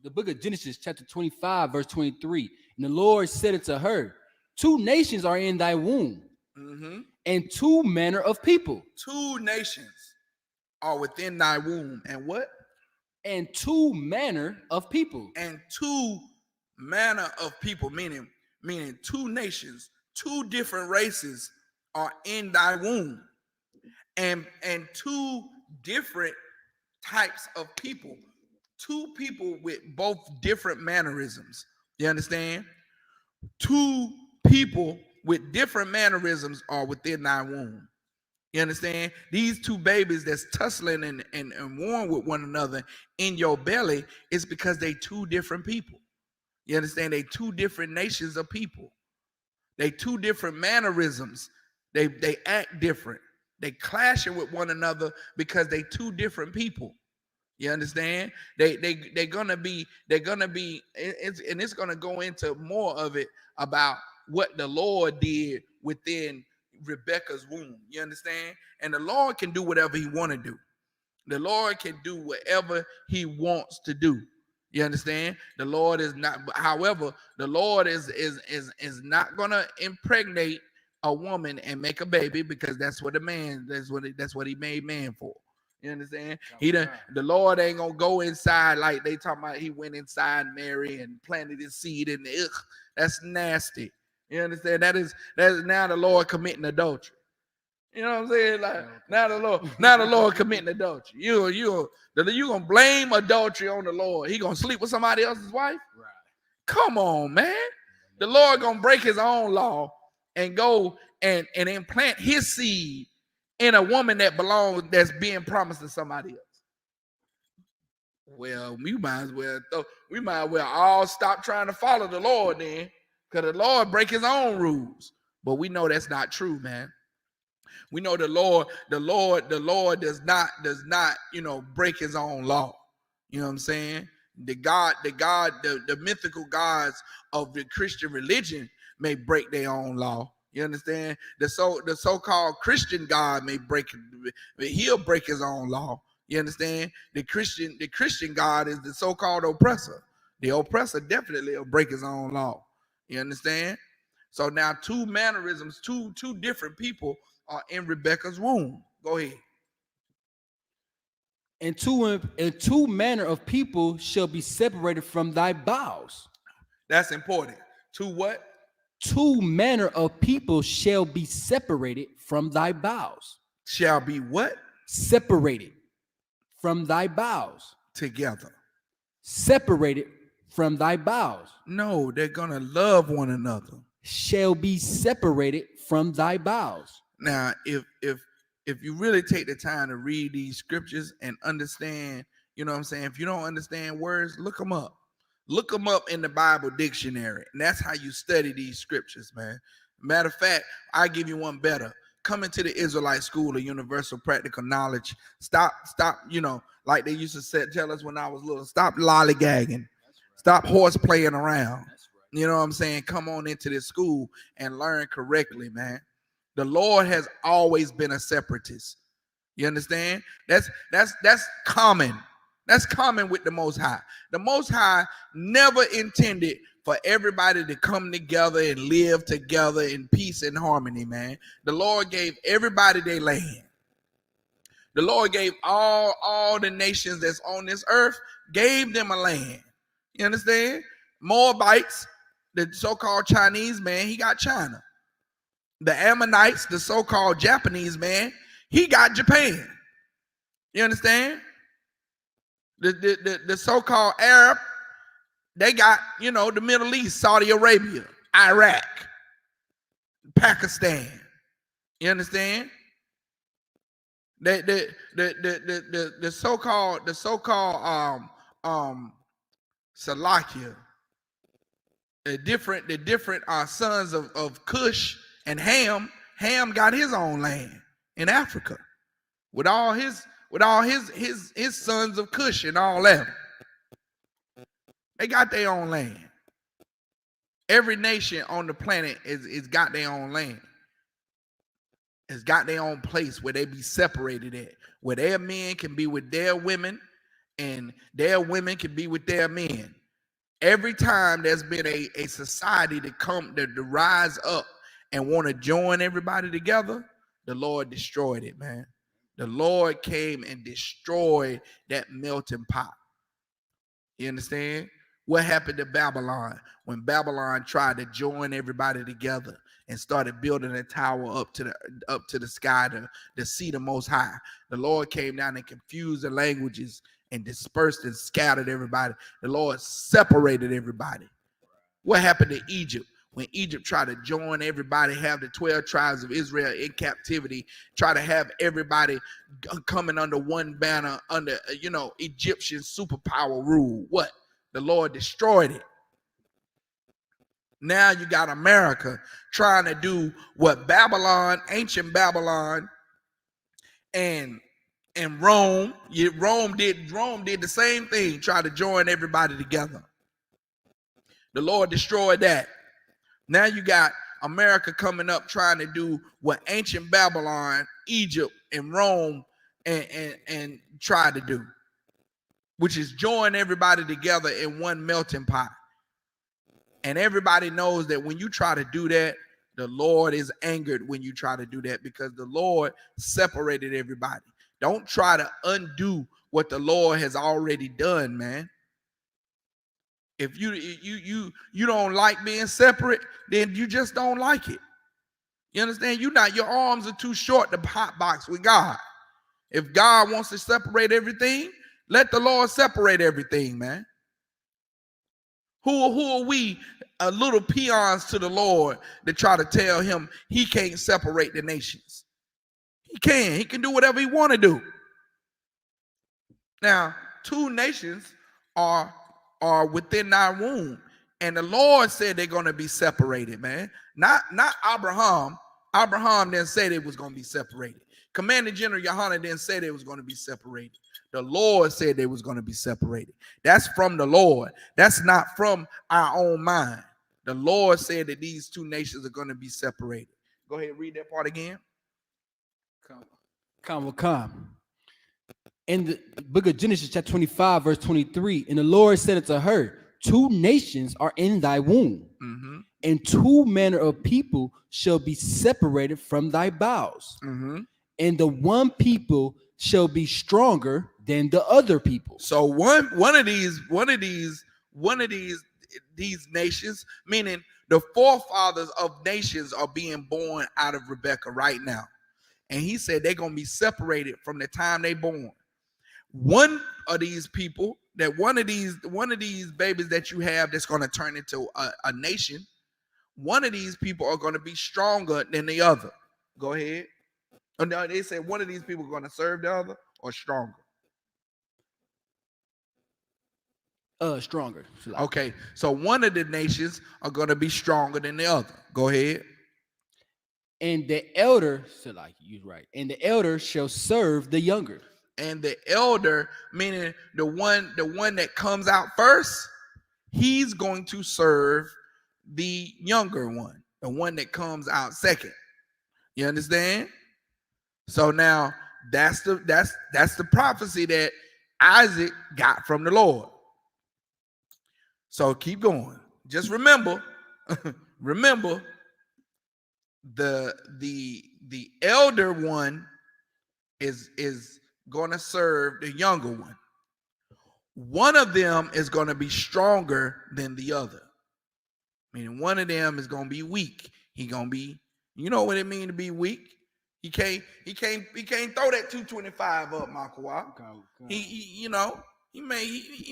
the book of Genesis, chapter 25, verse 23. And the Lord said unto her, 2 nations are in thy womb, and 2 manner of people. 2 nations are within thy womb, and what? And 2 manner of people. And 2 manner of people, meaning 2 nations, 2 different races are in thy womb, and 2 different types of people. 2 people with both different mannerisms. You understand? 2 people with different mannerisms are within thy womb. You understand? These 2 babies that's tussling and warring with one another in your belly is because they 2 different people. You understand? They 2 different nations of people. They 2 different mannerisms. They act different. They clashing with one another because they 2 different people. You understand? They're gonna be, it's gonna go into more of it about what the Lord did within Rebecca's womb. You understand? And the Lord can do whatever he want to do. The Lord can do whatever he wants to do. You understand? The Lord is not, however, the Lord is not gonna impregnate a woman and make a baby, because that's what that's what he made man for. You understand? The Lord ain't gonna go inside like they talking about. He went inside Mary and planted his seed in the. That's nasty. You understand? That is now the Lord committing adultery. You know what I'm saying? Like now the Lord committing adultery. You gonna blame adultery on the Lord? He gonna sleep with somebody else's wife? Right. Come on, man. The Lord gonna break his own law and go and implant his seed in a woman that's being promised to somebody else. Well, we might as well all stop trying to follow the Lord then, because the Lord break his own rules. But we know that's not true, man. We know the Lord does not, break his own law. You know what I'm saying? The mythical gods of the Christian religion may break their own law. You understand? The so-called Christian God may he'll break his own law. You understand? The Christian God is the so-called oppressor. The oppressor definitely will break his own law. You understand? So now 2 mannerisms, two different people are in Rebecca's womb. Go ahead. And 2 manner of people shall be separated from thy bowels. That's important. 2 what? 2 manner of people shall be separated from thy bowels. Shall be what? Separated from thy bowels. Together. Separated from thy bowels. No, they're gonna love one another. Shall be separated from thy bowels. Now, if you really take the time to read these scriptures and understand, you know what I'm saying? If you don't understand words, look them up. Look them up in the Bible dictionary. And that's how you study these scriptures, man. Matter of fact, I give you one better. Come into the Israelite School of Universal Practical Knowledge. Stop, like they used to tell us when I was little, stop lollygagging. Stop horse playing around. That's right. You know what I'm saying? Come on into this school and learn correctly, man. The Lord has always been a separatist. You understand? That's common. That's common with the Most High. The Most High never intended for everybody to come together and live together in peace and harmony, man. The Lord gave everybody their land. The Lord gave all the nations that's on this earth, gave them a land. You understand? Moabites, the so-called Chinese man, he got China. The Ammonites, the so-called Japanese man, he got Japan. You understand? The so-called Arab, they got, the Middle East, Saudi Arabia, Iraq, Pakistan. You understand? The so-called Salakia, the different sons of Cush and Ham. Ham got his own land in Africa with all his sons of Cush and all that. They got their own land. Every nation on the planet is got their own land. It's got their own place where they be separated at, where their men can be with their women and their women can be with their men. Every time there's been a society to rise up and want to join everybody together, the Lord destroyed it, man. The Lord came and destroyed that melting pot. You understand? What happened to Babylon when Babylon tried to join everybody together and started building a tower up to the sky to see the Most High? The Lord came down and confused the languages and dispersed and scattered everybody. The Lord separated everybody. What happened to Egypt? When Egypt tried to join everybody, have the 12 tribes of Israel in captivity, try to have everybody coming under one banner, under, Egyptian superpower rule. What? The Lord destroyed it. Now you got America trying to do what Babylon, ancient Babylon, and Rome. Rome did the same thing, try to join everybody together. The Lord destroyed that. Now you got America coming up trying to do what ancient Babylon, Egypt, and Rome and tried to do, which is join everybody together in one melting pot. And everybody knows that when you try to do that, the Lord is angered when you try to do that, because the Lord separated everybody. Don't try to undo what the Lord has already done, man. If you don't like being separate, then you just don't like it. You understand? Your arms are too short to hot box with God. If God wants to separate everything, let the Lord separate everything, man. Who are we, little peons to the Lord, to try to tell him he can't separate the nations? He can. He can do whatever he want to do. Now, two nations are within our womb, and the Lord said they're going to be separated, man. Not Abraham. Abraham didn't say they was going to be separated. Commander General Yohanan didn't say they was going to be separated. The Lord said they was going to be separated. That's from the Lord. That's not from our own mind. The Lord said that these two nations are going to be separated. Go ahead and read that part again. Come. In the book of Genesis, chapter 25, verse 23, and the Lord said unto her, 2 nations are in thy womb, and 2 manner of people shall be separated from thy bowels, and the one people shall be stronger than the other people. So one of these nations, meaning the forefathers of nations, are being born out of Rebekah right now, and he said they're gonna be separated from the time they born. One of these people, one of these babies that you have that's going to turn into a nation, one of these people are going to be stronger than the other. Go ahead. Oh, no, they said one of these people are going to serve the other or stronger. Stronger. Okay, so one of the nations are going to be stronger than the other. Go ahead. And the elder, so like you're right, and the elder shall serve the younger. And the elder, meaning the one that comes out first, he's going to serve the younger one, the one that comes out second. You understand? So now that's the prophecy that Isaac got from the Lord. So keep going. Just remember, remember the elder one is going to serve the younger one. One of them is going to be stronger than the other. Meaning one of them is going to be weak. He going to be, you know what it means to be weak? He can't throw that 225 up, Makwa. Okay. He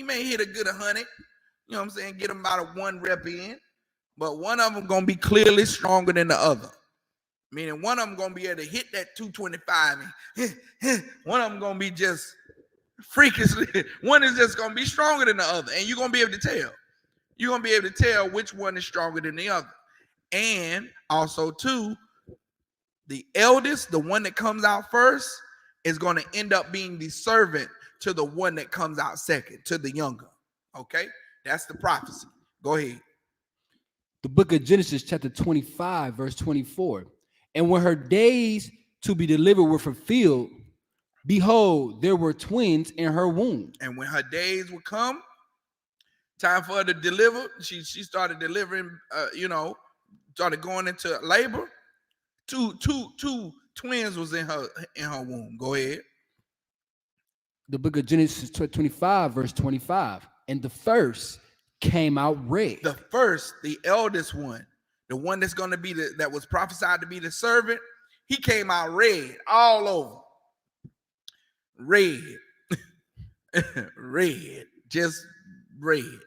may hit a good 100. You know what I'm saying? Get him about a 1 rep in. But one of them going to be clearly stronger than the other. Meaning one of them going to be able to hit that 225. And one of them going to be just freakishly. One is just going to be stronger than the other. And you're going to be able to tell. You're going to be able to tell which one is stronger than the other. And also, too, the eldest, the one that comes out first, is going to end up being the servant to the one that comes out second, to the younger. Okay? That's the prophecy. Go ahead. The book of Genesis, chapter 25, verse 24. And when her days to be delivered were fulfilled, behold, there were twins in her womb. And when her days would come, time for her to deliver, she started delivering, started going into labor. Two twins was in her womb. Go ahead. The book of Genesis 25, verse 25. And the first came out red. The first, the eldest one, the one that's going to be that was prophesied to be the servant, he came out red all over. Red. Red. Just red.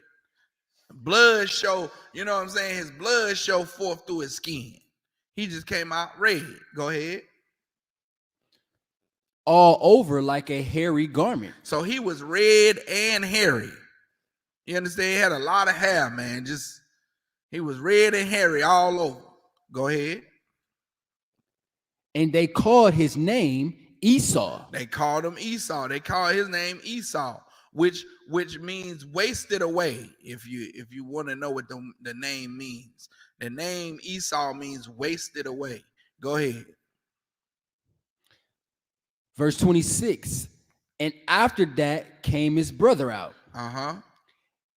Blood show, you know what I'm saying? His blood show forth through his skin. He just came out red. Go ahead. All over like a hairy garment. So he was red and hairy. You understand? He had a lot of hair, man. He was red and hairy all over. Go ahead. And they called his name Esau. They called him Esau. They called his name Esau, which means wasted away. If you want to know what the name means, the name Esau means wasted away. Go ahead. Verse 26. And after that came his brother out.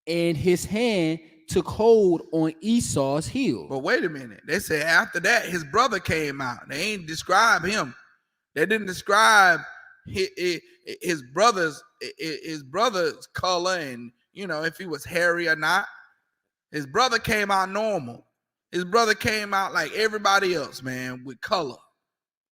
And his hand took hold on Esau's heel. But wait a minute. They said after that his brother came out. They ain't describe him. They didn't describe his brother's color and if he was hairy or not. His brother came out normal. His brother came out like everybody else, man, with color.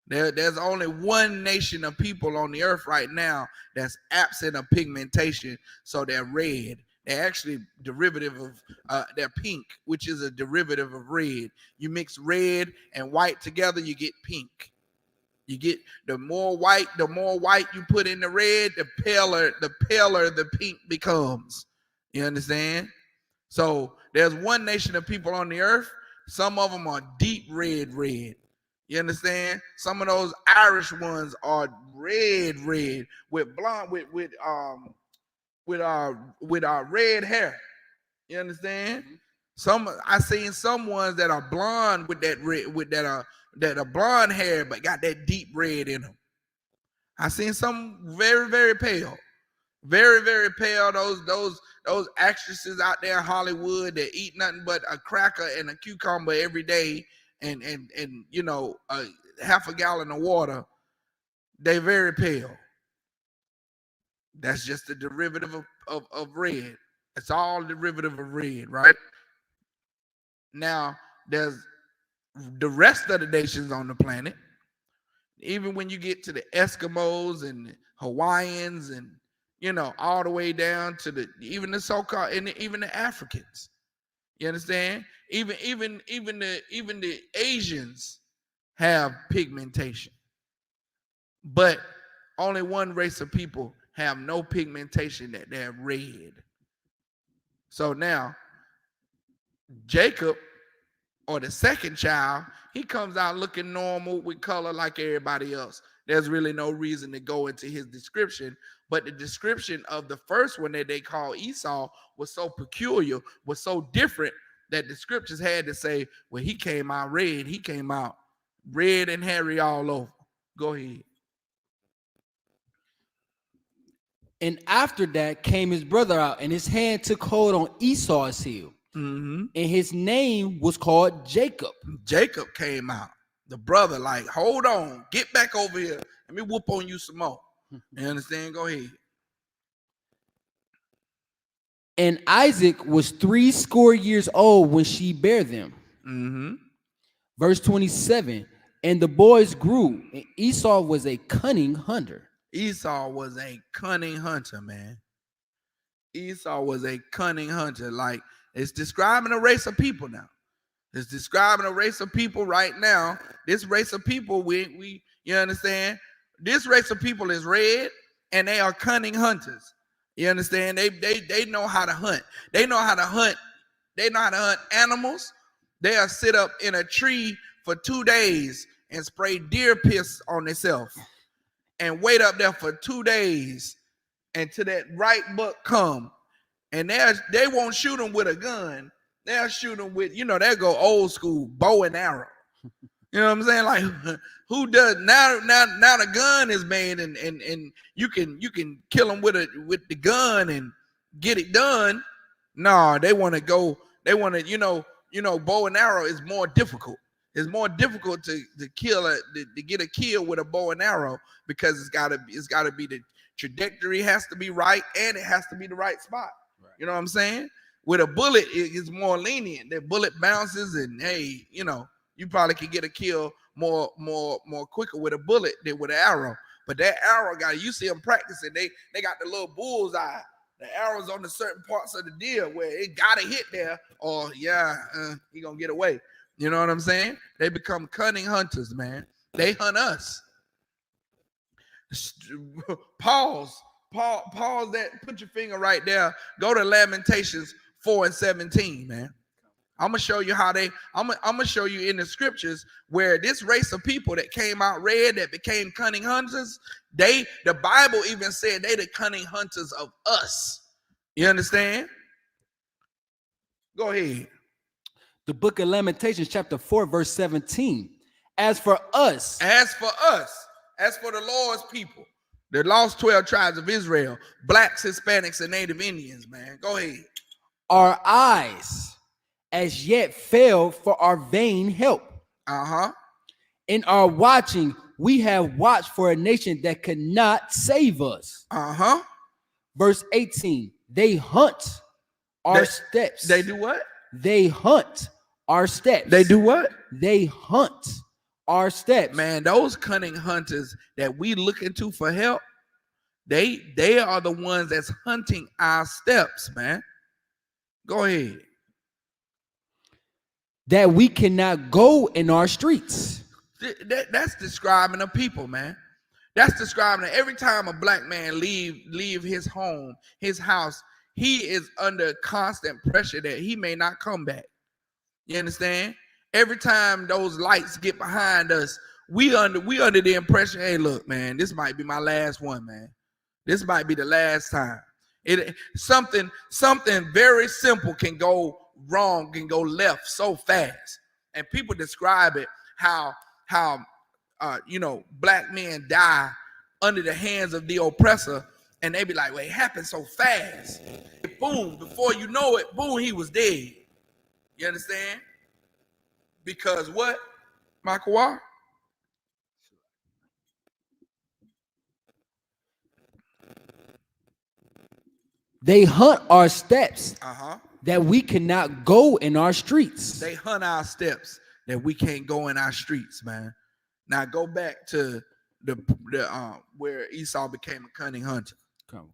There's only one nation of people on the earth right now that's absent of pigmentation, so they're red. They're actually derivative of they're pink, which is a derivative of red. You mix red and white together, you get pink. You get the more white you put in the red, the paler the pink becomes. You understand? So there's one nation of people on the earth. Some of them are deep red. You understand? Some of those Irish ones are red with blonde with red hair. You understand? I seen some ones that are blonde with that red that are blonde hair but got that deep red in them. I seen some very, very pale. Very, very pale. Those actresses out there in Hollywood that eat nothing but a cracker and a cucumber every day and half a gallon of water. They very pale. That's just a derivative of red. It's all derivative of red, right? Now, there's the rest of the nations on the planet. Even when you get to the Eskimos and Hawaiians and all the way down to even the so-called and even the Africans. You understand? Even the Asians have pigmentation. But only one race of people have no pigmentation, that they're red. So now Jacob, or the second child, he comes out looking normal with color like everybody else. There's really no reason to go into his description, But the description of the first one that they call Esau was so peculiar, was so different that the scriptures had to say, well, he came out red. He came out red and hairy all over. Go ahead. And after that came his brother out, and his hand took hold on Esau's heel. Mm-hmm. And his name was called Jacob. Jacob came out. The brother, like, hold on, get back over here. Let me whoop on you some more. You understand? Go ahead. And Isaac was 80 years old when she bare them. Mm-hmm. Verse 27. And the boys grew, and Esau was a cunning hunter. Esau was a cunning hunter, man. Esau was a cunning hunter. Like, it's describing a race of people now. It's describing a race of people right now. This race of people, we you understand? This race of people is red, and they are cunning hunters. You understand? They know how to hunt. They know how to hunt. They know how to hunt animals. They'll sit up in a tree for 2 days and spray deer piss on themselves and wait up there for 2 days until that right buck come. And they won't shoot them with a gun. They'll shoot them with, they'll go old school, bow and arrow. You know what I'm saying? Like, who does now the gun is made and you can kill them with the gun and get it done. No, they want to go, bow and arrow is more difficult. It's more difficult to kill to get a kill with a bow and arrow because it's gotta be the trajectory has to be right and it has to be the right spot. Right. You know what I'm saying? With a bullet, it's more lenient. The bullet bounces and hey, you probably can get a kill more quicker with a bullet than with an arrow. But that arrow you see them practicing. They got the little bullseye. The arrows on the certain parts of the deer where it gotta hit there, or he gonna get away. You know what I'm saying? They become cunning hunters, man. They hunt us. Pause that. Put your finger right there. Go to Lamentations 4:17, man. I'm gonna show you how I'm gonna show you in the scriptures where this race of people that came out red, that became cunning hunters, the Bible even said they the cunning hunters of us. You understand? Go ahead. The book of Lamentations, chapter 4, verse 17. As for us, as for the Lord's people, the lost 12 tribes of Israel, blacks, Hispanics, and Native Indians, man. Go ahead. Our eyes as yet failed for our vain help. In our watching, we have watched for a nation that could not save us. Verse 18. They hunt our steps. They do what? They hunt our steps. They do what? They hunt our steps. Man, those cunning hunters that we look into for help, they are the ones that's hunting our steps, man. Go ahead. That we cannot go in our streets. That's describing a people, man. That's describing that every time a black man leave his home, his house, he is under constant pressure that he may not come back. You understand? Every time those lights get behind us, we under the impression, hey, look, man, this might be my last one, man. This might be the last time. Something very simple can go wrong, can go left so fast. And people describe it how black men die under the hands of the oppressor, and they be like, well, it happened so fast. Boom, before you know it, boom, he was dead. You understand? Because what, Michael? They hunt our steps that we cannot go in our streets. They hunt our steps that we can't go in our streets, man. Now go back to the where Esau became a cunning hunter. Come.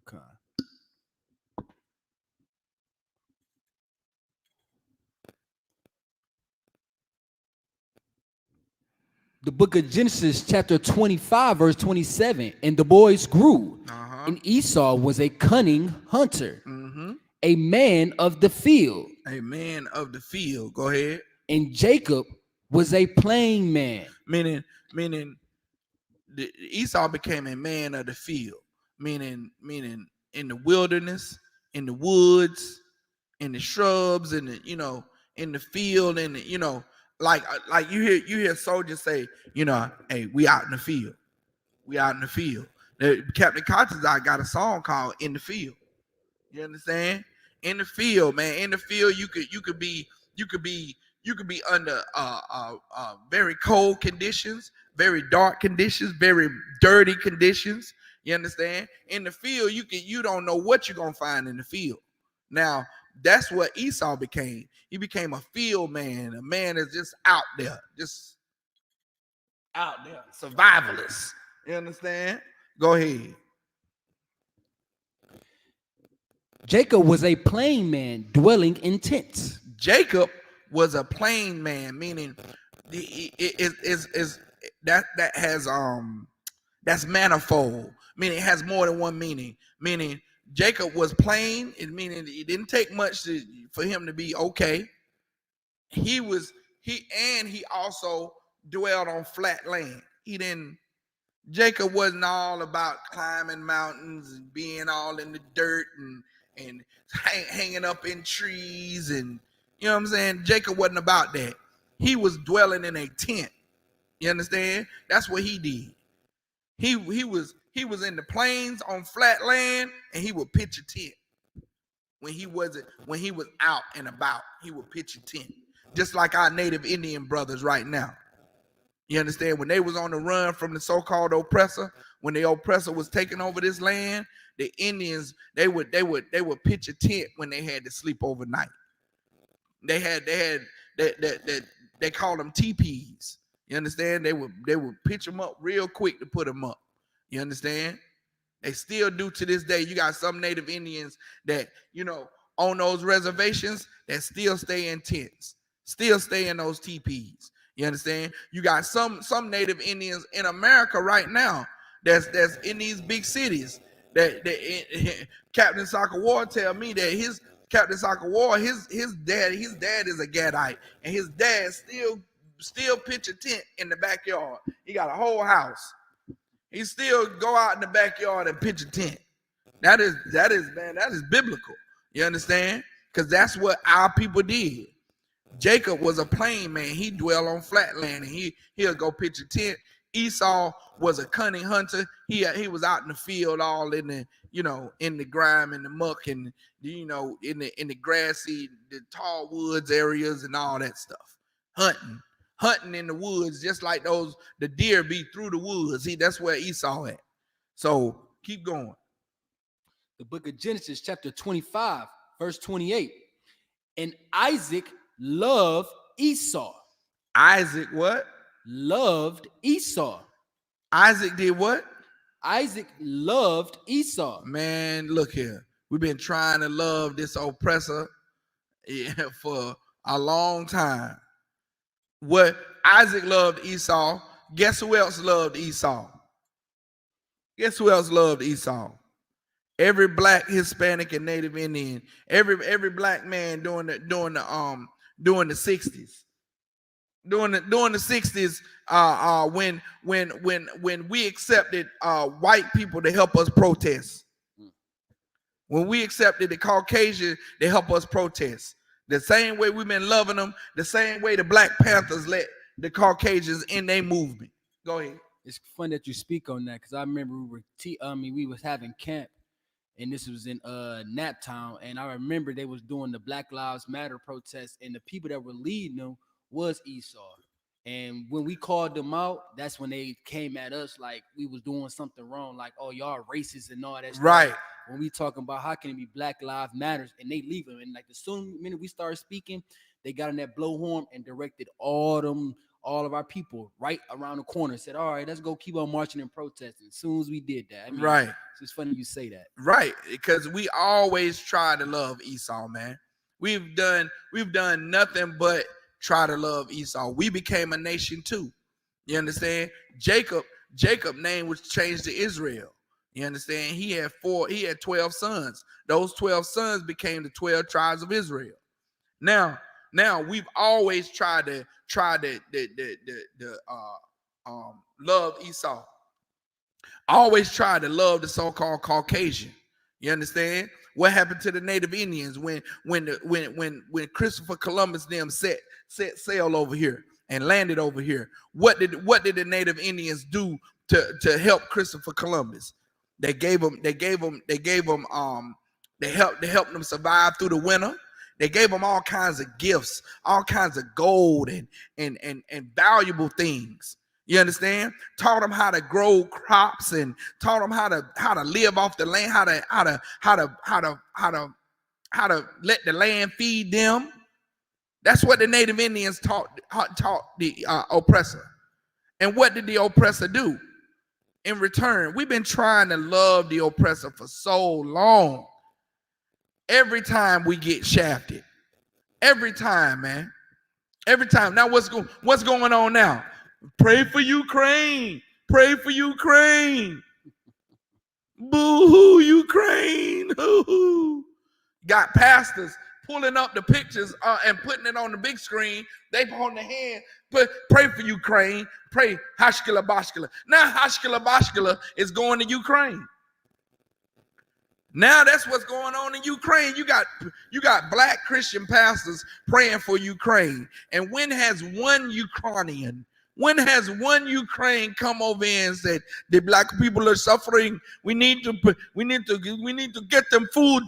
The book of Genesis, chapter 25, verse 27. And the boys grew, and Esau was a cunning hunter, a man of the field. A man of the field. Go ahead. And Jacob was a plain man. Meaning Esau became a man of the field. meaning in the wilderness, in the woods, in the shrubs, in the in the field, and like you hear soldiers say, hey, we out in the field, we out in the field. Captain Conscious, I got a song called "In the Field." You understand? In the field, man. In the field, you could be under very cold conditions, very dark conditions, very dirty conditions. You understand? In the field, you don't know what you're gonna find in the field. Now, that's what Esau became. He became a field man, a man that's just out there, survivalist. You understand? Go ahead. Jacob was a plain man dwelling in tents. Jacob was a plain man, meaning is that has that's manifold, meaning it has more than one meaning. Meaning Jacob was plain, meaning it didn't take much for him to be okay. He also dwelled on flat land. Jacob wasn't all about climbing mountains and being all in the dirt and hanging up in trees, and you know what I'm saying? Jacob wasn't about that. He was dwelling in a tent. You understand? That's what he did. He was in the plains on flat land, and he would pitch a tent. When he was out and about, he would pitch a tent. Just like our native Indian brothers right now. You understand? When they was on the run from the so-called oppressor, when the oppressor was taking over this land, the Indians, they would pitch a tent when they had to sleep overnight. They called them teepees. You understand? They would pitch them up real quick to put them up. You understand? They still do to this day. You got some native Indians that, on those reservations that still stay in tents, still stay in those teepees. You understand? You got some native Indians in America right now that's in these big cities. That Captain Isupk tell me that his Captain Isupk, his dad is a Gadite, and his dad still pitch a tent in the backyard. He got a whole house. He still go out in the backyard and pitch a tent. That is biblical. You understand? Because that's what our people did. Jacob was a plain man. He dwelled on flat land, and he'll go pitch a tent. Esau was a cunning hunter. He was out in the field, all in the in the grime and the muck, and in the grassy, the tall woods areas and all that stuff. Hunting in the woods, just like the deer be through the woods. That's where Esau at. So keep going. The book of Genesis, chapter 25, verse 28. And Isaac loved Esau. Isaac what? Loved Esau. Isaac did what? Isaac loved Esau. Man, look here. We've been trying to love this oppressor for a long time. What? Isaac loved Esau. Guess who else loved Esau? Guess who else loved Esau? Every black, Hispanic, and Native Indian. Every black man during the 60s. During the 60s, when we accepted white people to help us protest. When we accepted the Caucasian to help us protest. The same way we've been loving them, the same way the Black Panthers let the Caucasians in their movement. Go ahead. It's fun that you speak on that, because I remember we was having camp, and this was in Naptown, and I remember they was doing the Black Lives Matter protests, and the people that were leading them was Esau. And when we called them out, that's when they came at us like we was doing something wrong, like, oh, y'all racist and all that stuff. Right. When we talking about how can it be Black Lives Matters, and they leave them, and like the minute we started speaking, they got on that blowhorn and directed all of our people right around the corner. Said, all right, let's go keep on marching and protesting. As soon as we did that, right. It's just funny you say that. Right, because we always try to love Esau, man. We've done nothing but try to love Esau. We became a nation too. You understand? Jacob name was changed to Israel. You understand? He had 12 sons. Those 12 sons became the 12 tribes of Israel. Now we've always tried to love Esau. always tried to love the so-called Caucasian. You understand? What happened to the Native Indians when Christopher Columbus them set sail over here and landed over here? What did the Native Indians do to help Christopher Columbus? They helped them survive through the winter. They gave them all kinds of gifts, all kinds of gold and valuable things. You understand? Taught them how to grow crops and taught them how to live off the land, how to let the land feed them. That's what the Native Indians taught the oppressor. And what did the oppressor do in return? We've been trying to love the oppressor for so long. Every time we get shafted, every time, man, every time. Now what's going on now? Pray for Ukraine. Pray for Ukraine. Boo-hoo, Ukraine. Hoo-hoo. Got pastors pulling up the pictures and putting it on the big screen. They hold their hand, pray for Ukraine. Pray, Hashkala Bashkala. Now Hashkala Bashkala is going to Ukraine. Now that's what's going on in Ukraine. You got black Christian pastors praying for Ukraine. And when has one Ukrainian come over and said the black people are suffering? We need to get them food.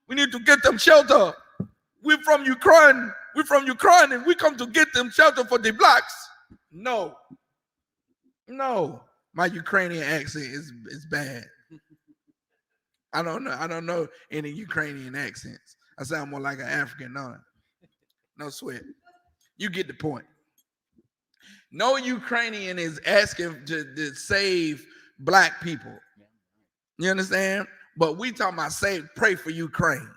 We need to get them shelter. We're from Ukraine. And we come to get them shelter for the blacks. No. My Ukrainian accent is bad. I don't know any Ukrainian accents. I sound more like an African. No sweat. You get the point. No Ukrainian is asking to save black people. You understand? But we talking about pray for Ukraine.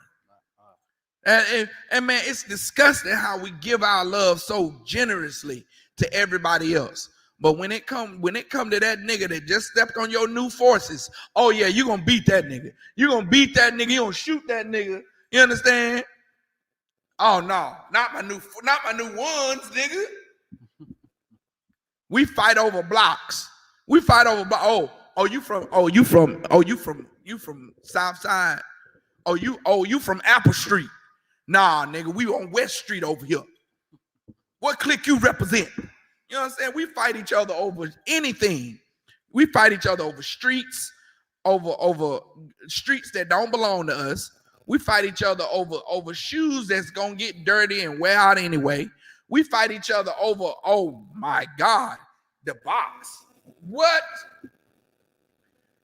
And man, it's disgusting how we give our love so generously to everybody else. But when it come to that nigga that just stepped on your new forces, oh yeah, you're gonna beat that nigga. You're gonna beat that nigga, you're gonna shoot that nigga. You understand? Oh no, not my new ones, nigga. We fight over blocks. We fight over you from South Side. You from Apple Street. Nah, nigga, we on West Street over here. What clique you represent? You know what I'm saying? We fight each other over anything. We fight each other over streets, over streets that don't belong to us. We fight each other over shoes that's gonna get dirty and wear out anyway. We fight each other over, oh my God, the box. What?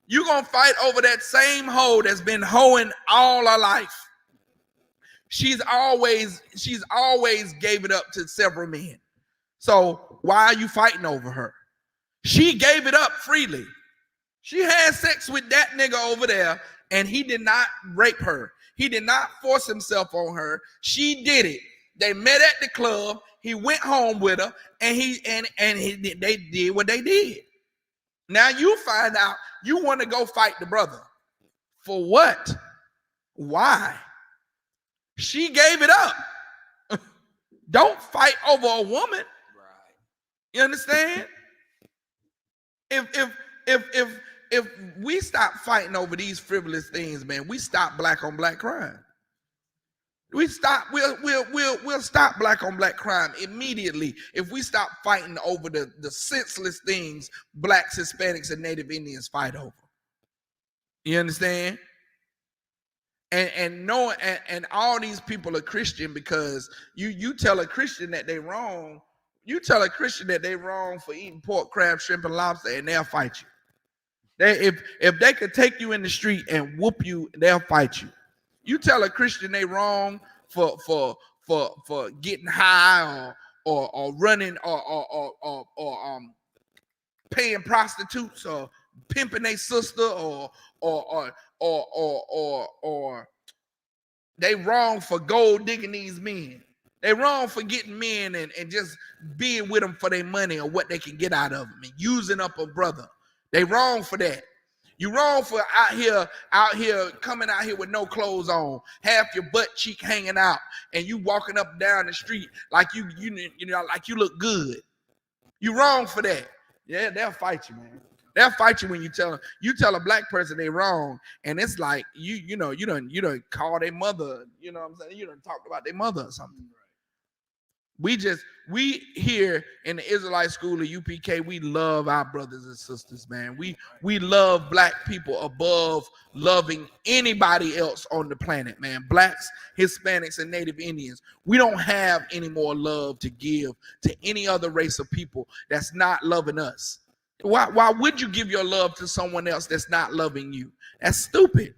You gonna fight over that same hoe that's been hoeing all her life. She's always gave it up to several men. So why are you fighting over her? She gave it up freely. She had sex with that nigga over there, and he did not rape her. He did not force himself on her. She did it. They met at the club. He went home with her, and they did what they did. Now you find out you want to go fight the brother. For what? Why? She gave it up. Don't fight over a woman. You understand? If we stop fighting over these frivolous things, man, we stop black on black crime. We'll stop black on black crime immediately if we stop fighting over the senseless things blacks, Hispanics, and Native Indians fight over. You understand? And all these people are Christian because you tell a Christian that they wrong. You tell a Christian that they wrong for eating pork, crab, shrimp, and lobster, and they'll fight you. If they could take you in the street and whoop you, they'll fight you. You tell a Christian they wrong for getting high or running or paying prostitutes or pimping their sister or they wrong for gold digging these men. They wrong for getting men and just being with them for their money or what they can get out of them and using up a brother. They wrong for that. You wrong for out here coming out here with no clothes on, half your butt cheek hanging out, and you walking up and down the street like you know like you look good. You wrong for that. Yeah, they'll fight you, man. They'll fight you when you tell a black person they wrong, and it's like you done call their mother, you know what I'm saying? You done talked about their mother or something. We here in the Israelite school of UPK, we love our brothers and sisters, man. We love black people above loving anybody else on the planet, man. Blacks, Hispanics, and Native Indians. We don't have any more love to give to any other race of people that's not loving us. Why would you give your love to someone else that's not loving you? That's stupid.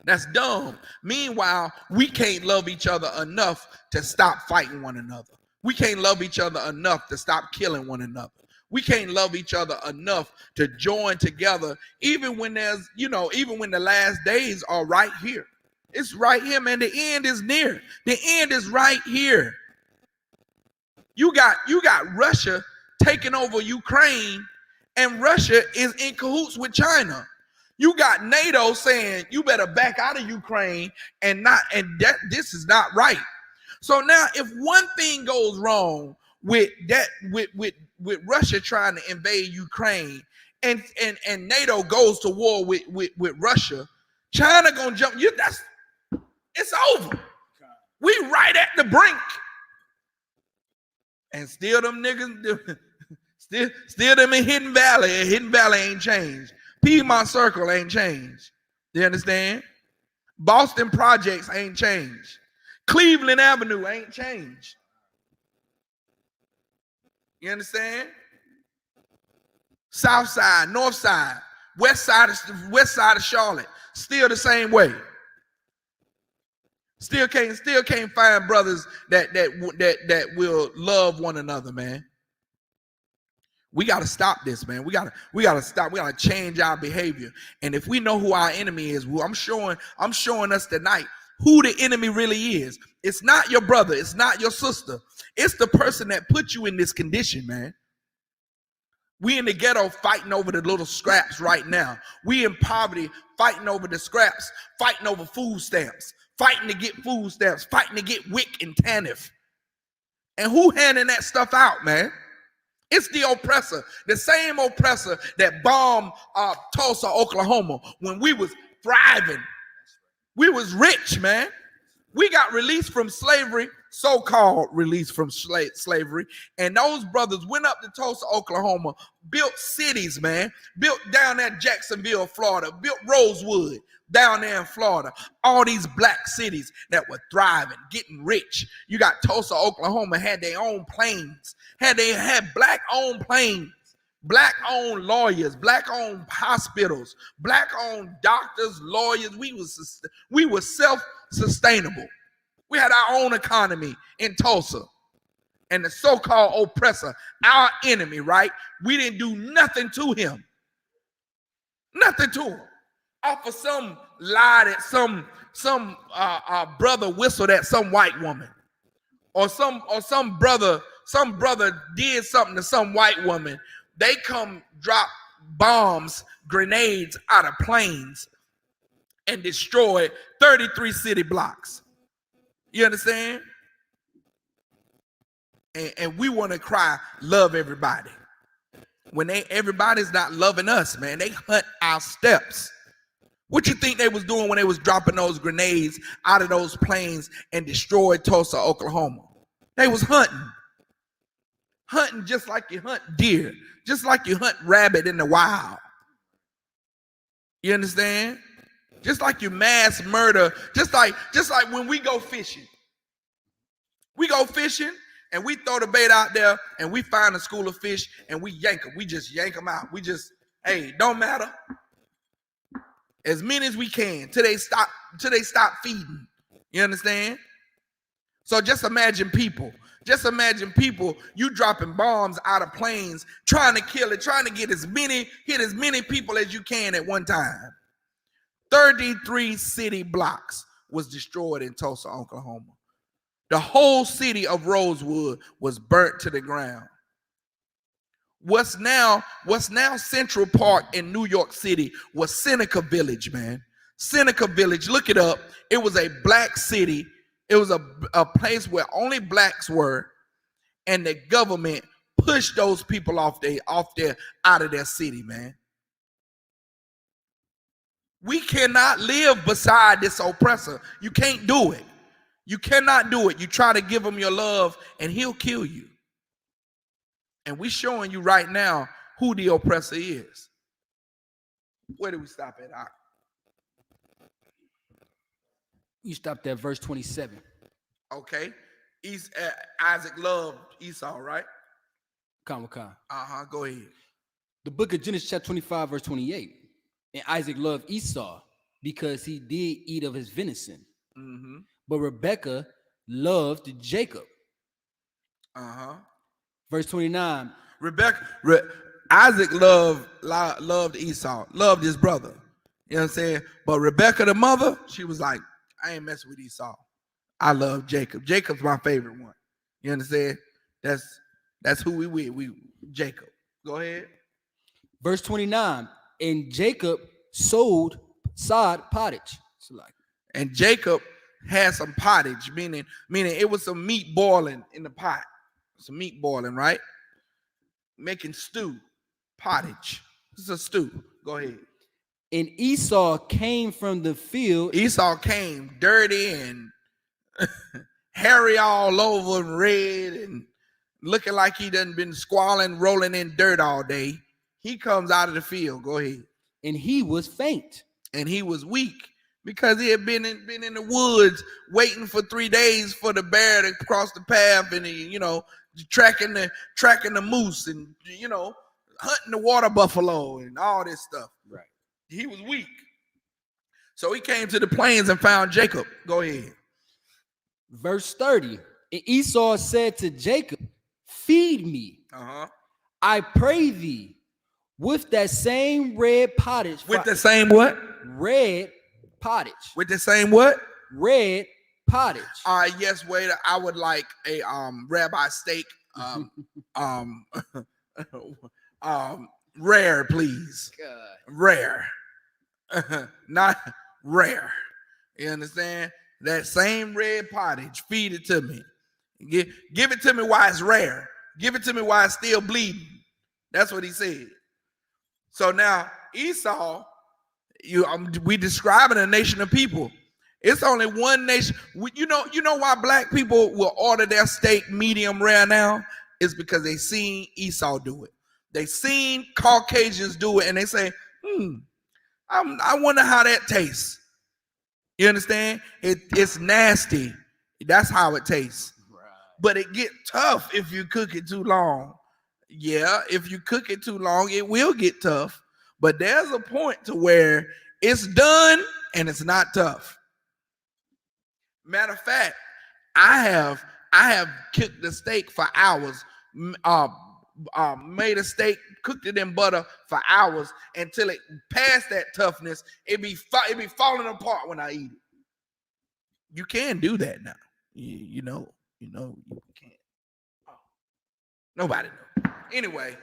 That's dumb. Meanwhile, we can't love each other enough to stop fighting one another. We can't love each other enough to stop killing one another. We can't love each other enough to join together, even when even when the last days are right here. It's right here, man. The end is near. The end is right here. You got Russia taking over Ukraine, and Russia is in cahoots with China. You got NATO saying you better back out of Ukraine this is not right. So now if one thing goes wrong with Russia trying to invade Ukraine and NATO goes to war with Russia, China gonna jump. It's over. We right at the brink. And still them niggas, still them in Hidden Valley, and Hidden Valley ain't changed. Piedmont Circle ain't changed. You understand? Boston Projects ain't changed. Cleveland Avenue ain't changed. You understand? South side, north side, west side of Charlotte, still the same way. Still can't find brothers that will love one another, man. We got to stop this, man. We got to stop. We got to change our behavior. And if we know who our enemy is, I'm showing us tonight who the enemy really is. It's not your brother. It's not your sister. It's the person that put you in this condition, man. We in the ghetto fighting over the little scraps right now. We in poverty fighting over the scraps, fighting over food stamps, fighting to get food stamps, fighting to get WIC and TANF. And who handing that stuff out, man? It's the oppressor, the same oppressor that bombed Tulsa, Oklahoma when we was thriving. We was rich, man. We got released from slavery, so-called released from slavery, and those brothers went up to Tulsa, Oklahoma, built cities, man, built down there in Jacksonville, Florida, built Rosewood down there in Florida, all these black cities that were thriving, getting rich. You got Tulsa, Oklahoma, had their own planes, had black-owned planes, black-owned lawyers, black-owned hospitals, black-owned doctors, lawyers. We were self-sustainable. We had our own economy in Tulsa. And the so-called oppressor, our enemy, right? We didn't do nothing to him. Nothing to him. Off of some lie that some brother whistled at some white woman, or some brother did something to some white woman. They come drop bombs, grenades out of planes and destroy 33 city blocks. You understand? And we want to cry, love everybody. When everybody's not loving us, man, they hunt our steps. What you think they was doing when they was dropping those grenades out of those planes and destroyed Tulsa, Oklahoma? They was hunting. Hunting just like you hunt deer, just like you hunt rabbit in the wild. You understand? Just like you mass murder, just like when we go fishing. We go fishing and we throw the bait out there and we find a school of fish and we yank them. We just yank them out. Don't matter. As many as we can till they stop feeding. You understand? So just imagine people, you dropping bombs out of planes, trying to kill it, trying to hit as many people as you can at one time. 33 city blocks was destroyed in Tulsa, Oklahoma. The whole city of Rosewood was burnt to the ground. What's now Central Park in New York City was Seneca Village, man. Seneca Village, look it up. It was a black city. It was a place where only blacks were, and the government push those people out of their city, man. We cannot live beside this oppressor. You can't do it. You cannot do it. You try to give him your love and he'll kill you. And we're showing you right now who the oppressor is. Where do we stop at? You stopped at verse 27. Okay. Isaac loved Esau, right? Come. Go ahead. The book of Genesis chapter 25, verse 28. And Isaac loved Esau because he did eat of his venison. Mm-hmm. But Rebekah loved Jacob. Verse 29. Isaac loved Esau, loved his brother. You know what I'm saying? But Rebekah, the mother, she was like, I ain't messing with Esau. I love Jacob. Jacob's my favorite one. You understand? That's who we with. We Jacob. Go ahead. Verse 29. And Jacob sowed pottage. And Jacob had some pottage, meaning it was some meat boiling in the pot. Some meat boiling, right? Making stew. Pottage. This is a stew. Go ahead. And Esau came from the field. Esau came dirty and hairy all over and red and looking like he done been squalling, rolling in dirt all day. He comes out of the field. Go ahead. And he was faint. And he was weak because he had been in the woods waiting for 3 days for the bear to cross the path, and he, tracking the moose and hunting the water buffalo and all this stuff. Right. He was weak. So he came to the plains and found Jacob. Go ahead. Verse 30. And Esau said to Jacob, feed me. I pray thee with that same red pottage. With the same what? Red pottage. With the same what? Red pottage. Yes, waiter. I would like a rabbi steak. Rare, please. God. Rare. Not rare. You understand? That same red pottage. Feed it to me. Give it to me while it's rare. Give it to me while it's still bleeding. That's what he said. So now Esau, we describing a nation of people. It's only one nation. You know why black people will order their steak medium rare now? It's because they seen Esau do it. They seen Caucasians do it, and they say, I wonder how that tastes. You understand? It's nasty. That's how it tastes. Right. But it get tough if you cook it too long. Yeah, if you cook it too long, it will get tough. But there's a point to where it's done and it's not tough. Matter of fact, I have cooked the steak for hours, made a steak, cooked it in butter for hours until it passed that toughness. It be falling apart when I eat it. You can do that now. You know you can't. Oh, nobody knows. Anyway,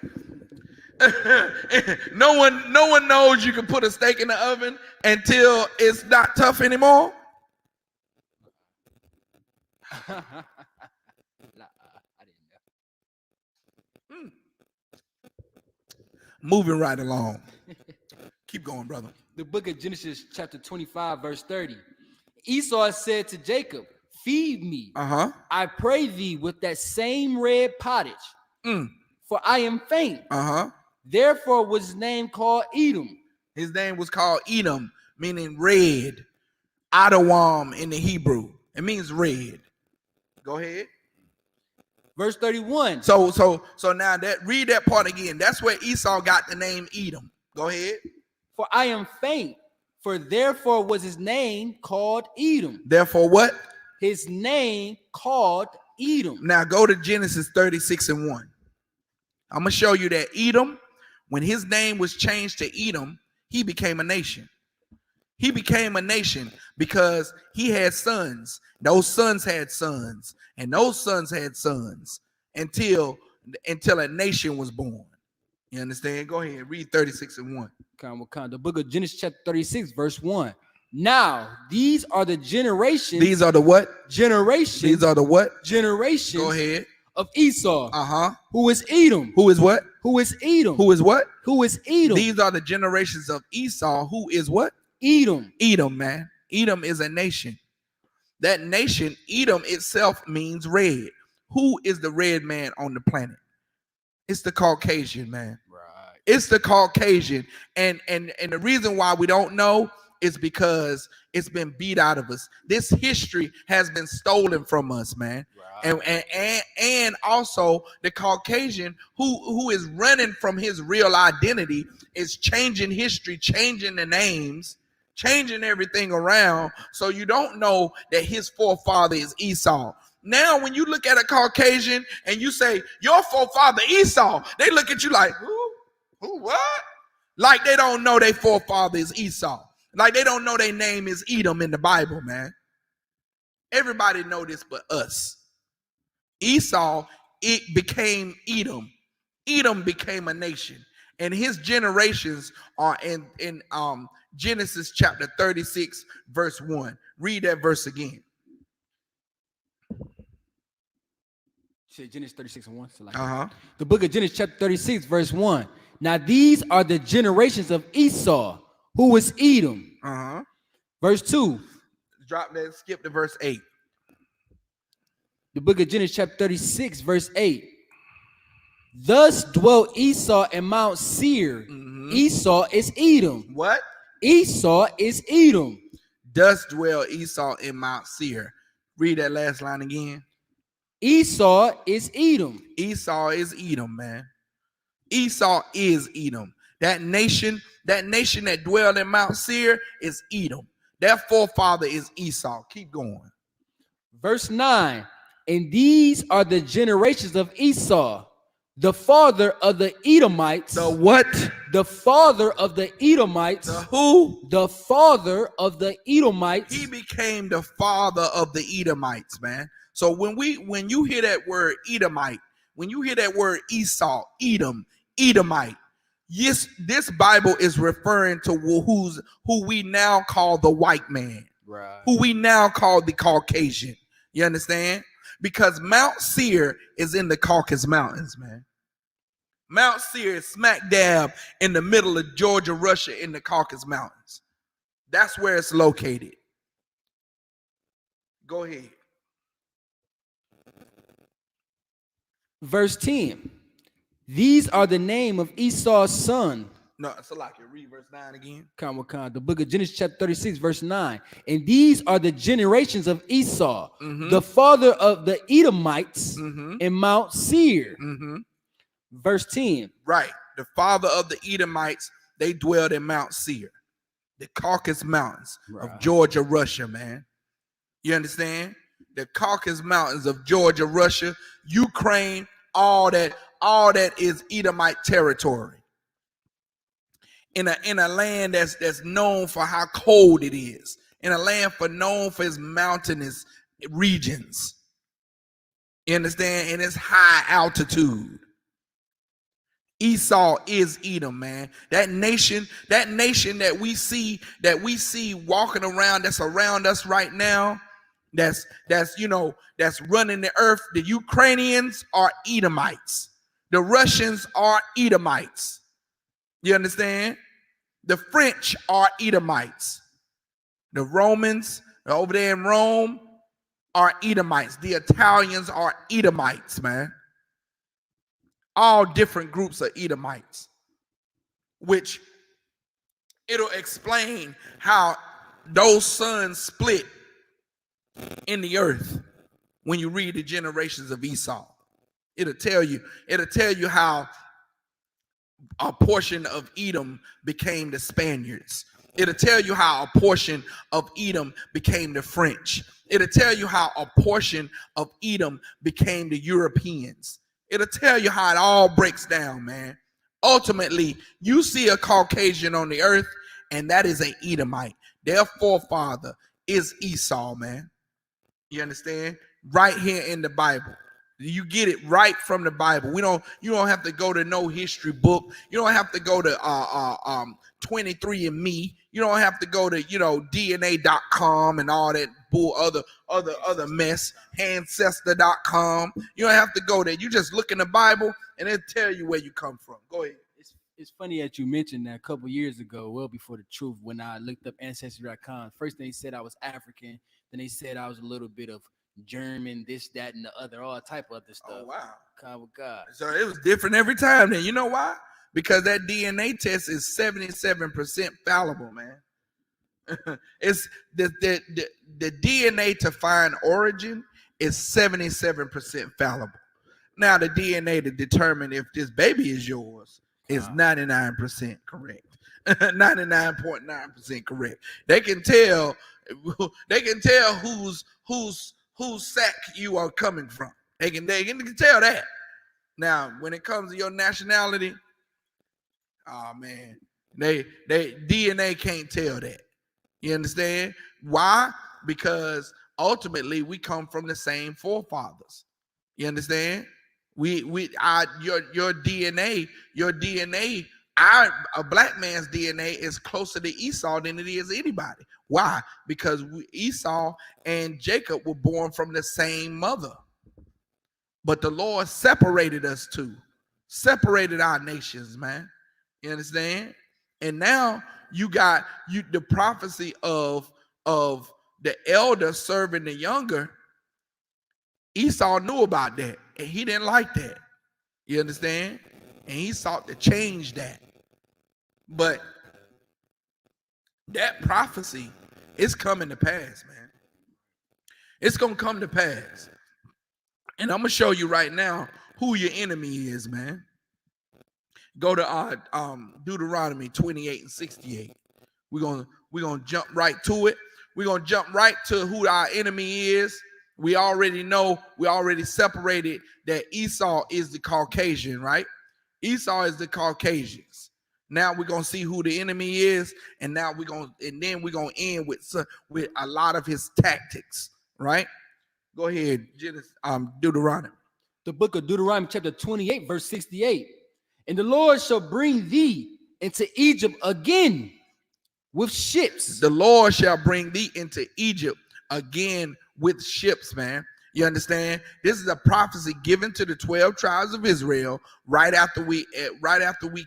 no one knows you can put a steak in the oven until it's not tough anymore. I didn't know. Moving right along. Keep going, brother. The book of Genesis chapter 25 verse 30. Esau said to Jacob, feed me. I pray thee with that same red pottage. For I am faint. Therefore was his name called Edom. His name was called Edom, meaning red. Adawam in the Hebrew. It means red. Go ahead. Verse 31. So now read that part again. That's where Esau got the name Edom. Go ahead. For I am faint. For therefore was his name called Edom. Therefore what? His name called Edom. Now go to Genesis 36:1. I'm going to show you that Edom, when his name was changed to Edom, he became a nation. He became a nation because he had sons. Those sons had sons, and those sons had sons until a nation was born. You understand? Go ahead, read 36:1. The book of Genesis chapter 36 verse 1. Now these are the generations. These are the what? Generations. These are the what? Generations. Go ahead. of Esau. Uh-huh. Who is Edom? Who is what? Who is Edom? Who is what? Who is Edom? These are the generations of Esau. Who is what? Edom. Edom, man. Edom is a nation. That nation, Edom itself, means red. Who is the red man on the planet? It's the Caucasian, man. Right. It's the Caucasian. And the reason why we don't know is because it's been beat out of us. This history has been stolen from us, man. Right. And also the Caucasian who is running from his real identity is changing history, changing the names, changing everything around, so you don't know that his forefather is Esau. Now, when you look at a Caucasian and you say, your forefather Esau, they look at you like, who, what? Like they don't know their forefather is Esau. Like they don't know their name is Edom in the Bible, man. Everybody know this but us. Esau, it became Edom. Edom became a nation. And his generations are in Genesis chapter 36, verse 1. Read that verse again. Genesis 36 and 1. So like The book of Genesis chapter 36, verse 1. Now these are the generations of Esau, who was Edom. Verse 2. Drop that, skip to verse 8. The book of Genesis chapter 36, verse 8. Thus dwelt Esau in Mount Seir. Esau is Edom. What? Esau is Edom. Thus dwell Esau in Mount Seir. Read that last line again. Esau is Edom. Esau is Edom, man. Esau is Edom. That nation that dwelled in Mount Seir is Edom. Their forefather is Esau. Keep going. Verse 9. And these are the generations of Esau, the father of the Edomites. The what? The father of the Edomites. The who? The father of the Edomites. He became the father of the Edomites, man. So when you hear that word Edomite, when you hear that word Esau, Edom, Edomite, yes, this Bible is referring to who we now call the white man, right? Who we now call the Caucasian. You understand? Because Mount Seir is in the Caucasus Mountains, man. Mount Seir is smack dab in the middle of Georgia, Russia, in the Caucasus Mountains. That's where it's located. Go ahead. Verse 10. These are the name of Esau's son. No, so like you read verse 9 again. The book of Genesis chapter 36, verse 9. And these are the generations of Esau, the father of the Edomites in Mount Seir. Verse 10. Right. The father of the Edomites, they dwelled in Mount Seir, the Caucasus Mountains of Georgia, Russia, man. You understand? The Caucasus Mountains of Georgia, Russia, Ukraine, all that is Edomite territory. In a land that's known for how cold it is, in a land known for its mountainous regions. You understand? And its high altitude. Esau is Edom, man. That nation that we see walking around, that's around us right now, that's running the earth. The Ukrainians are Edomites. The Russians are Edomites. You understand? The French are Edomites. The Romans over there in Rome are Edomites. The Italians are Edomites, man. All different groups of Edomites, which it'll explain how those sons split in the earth when you read the generations of Esau. It'll tell you how a portion of Edom became the Spaniards. It'll tell you how a portion of Edom became the French. It'll tell you how a portion of Edom became the Europeans. It'll tell you how it all breaks down, man. Ultimately, you see a Caucasian on the earth, and that is an Edomite. Their forefather is Esau, man. You understand? Right here in the Bible. You get it right from the Bible. You don't have to go to no history book. You don't have to go to 23andMe. You don't have to go to DNA.com and all that bull, other mess, ancestor.com. You don't have to go there. You just look in the Bible and it'll tell you where you come from. Go ahead. It's funny that you mentioned that a couple years ago, well before the truth, when I looked up ancestry.com. First they said I was African, then they said I was a little bit of German, this, that, and the other, all type of other stuff. Oh wow. God. So it was different every time. Then you know why? Because that DNA test is 77% fallible, man. It's the DNA to find origin is 77% fallible. Now the DNA to determine if this baby is yours is 99% correct. 99.9% correct. They can tell whose sack you are coming from. They can tell that. Now, when it comes to your nationality, oh man, they DNA can't tell that. You understand? Why? Because ultimately we come from the same forefathers. You understand? Your DNA, a black man's DNA is closer to Esau than it is anybody. Why? Because Esau and Jacob were born from the same mother. But the Lord separated us two, separated our nations, man. You understand? And now you got the prophecy of the elder serving the younger. Esau knew about that, and he didn't like that. You understand? And he sought to change that. But that prophecy is coming to pass, man. It's going to come to pass. And I'm going to show you right now who your enemy is, man. Go to Deuteronomy 28 and 68. We're gonna jump right to it. We're gonna jump right to who our enemy is. We already know, we already separated that Esau is the Caucasian, right? Esau is the Caucasians. Now we're gonna see who the enemy is, and then we're gonna end with a lot of his tactics, right? Go ahead, Deuteronomy. The book of Deuteronomy, chapter 28, verse 68. And the Lord shall bring thee into Egypt again with ships. The Lord shall bring thee into Egypt again with ships, man. You understand? This is a prophecy given to the 12 tribes of Israel right after we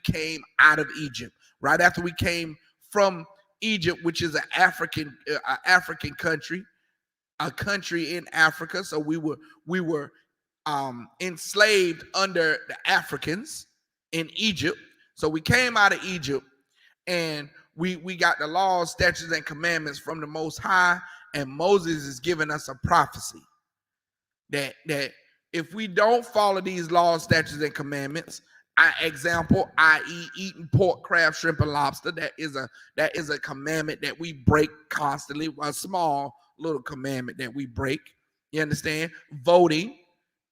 came out of Egypt, right after we came from Egypt, which is an African country, a country in Africa. So we were enslaved under the Africans in Egypt. So we came out of Egypt, and we got the laws, statutes, and commandments from the Most High, and Moses is giving us a prophecy that if we don't follow these laws, statutes, and commandments, i.e. eating pork, crab, shrimp, and lobster, that is a commandment that we break constantly, a small little commandment that we break. You understand? Voting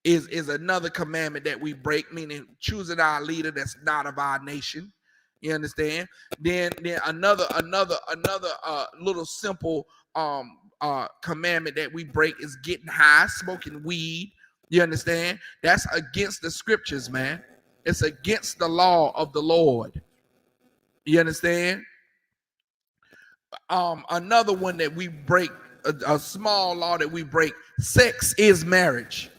is another commandment that we break, meaning choosing our leader that's not of our nation. You understand? Then another little simple commandment that we break is getting high, smoking weed. You understand? That's against the scriptures, man. It's against the law of the Lord. You understand? Another one that we break, a small law that we break, sex is marriage.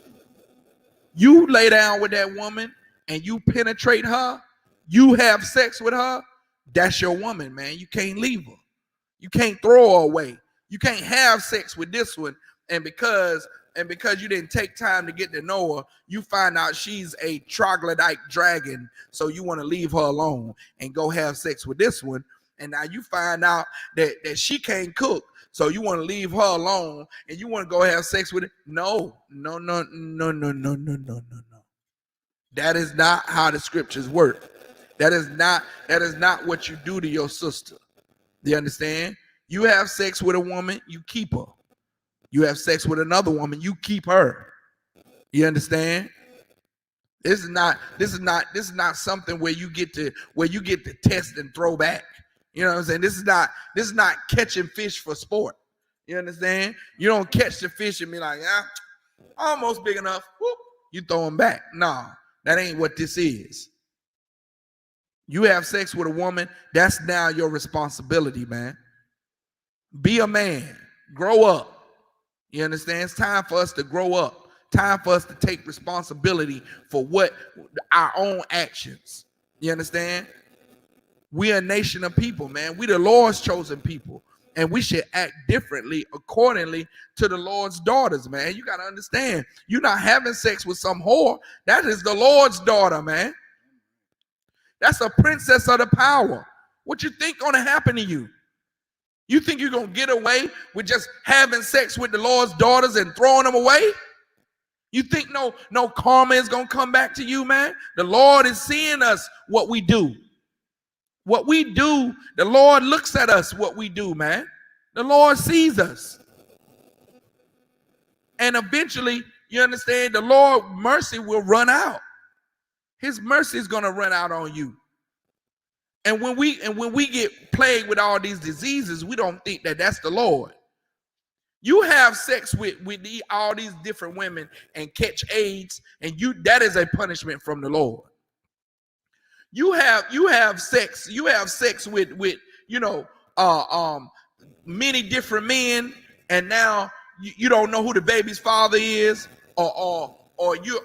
You lay down with that woman and you penetrate her, you have sex with her, that's your woman, man. You can't leave her. You can't throw her away. You can't have sex with this one, and because you didn't take time to get to know her, you find out she's a troglodyte dragon, so you want to leave her alone and go have sex with this one. And now you find out that she can't cook, so you want to leave her alone and you want to go have sex with it. No. That is not how the scriptures work. That is not what you do to your sister. Do you understand? You have sex with a woman, you keep her. You have sex with another woman, you keep her. You understand? This is not something where you get to test and throw back. You know what I'm saying? This is not catching fish for sport. You understand? You don't catch the fish and be like, almost big enough. Whoop, you throw them back. No, that ain't what this is. You have sex with a woman, that's now your responsibility, man. Be a man. Grow up. You understand? It's time for us to grow up. Time for us to take responsibility for what our own actions. You understand? We are a nation of people, man. We the Lord's chosen people. And we should act differently accordingly to the Lord's daughters, man. You got to understand. You're not having sex with some whore. That is the Lord's daughter, man. That's a princess of the power. What you think gonna happen to you? You think you're gonna get away with just having sex with the Lord's daughters and throwing them away? You think no karma is gonna come back to you, man? The Lord is seeing us what we do. What we do, the Lord looks at us what we do, man. The Lord sees us. And eventually, you understand, the Lord's mercy will run out. His mercy is gonna run out on you. And when we get plagued with all these diseases, we don't think that that's the Lord. You have sex with all these different women and catch AIDS, and that is a punishment from the Lord. You have sex with many different men, and now you don't know who the baby's father is, or you're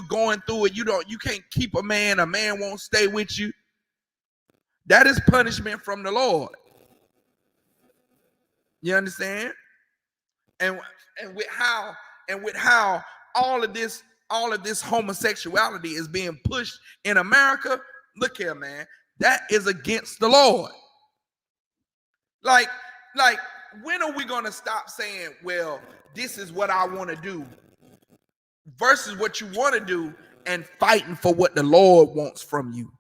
going through it. You can't keep a man won't stay with you. That is punishment from the Lord. You understand? And with how all of this homosexuality is being pushed in America, look here, man, that is against the Lord. Like when are we going to stop saying, well, this is what I want to do, versus what you want to do, and fighting for what the Lord wants from you?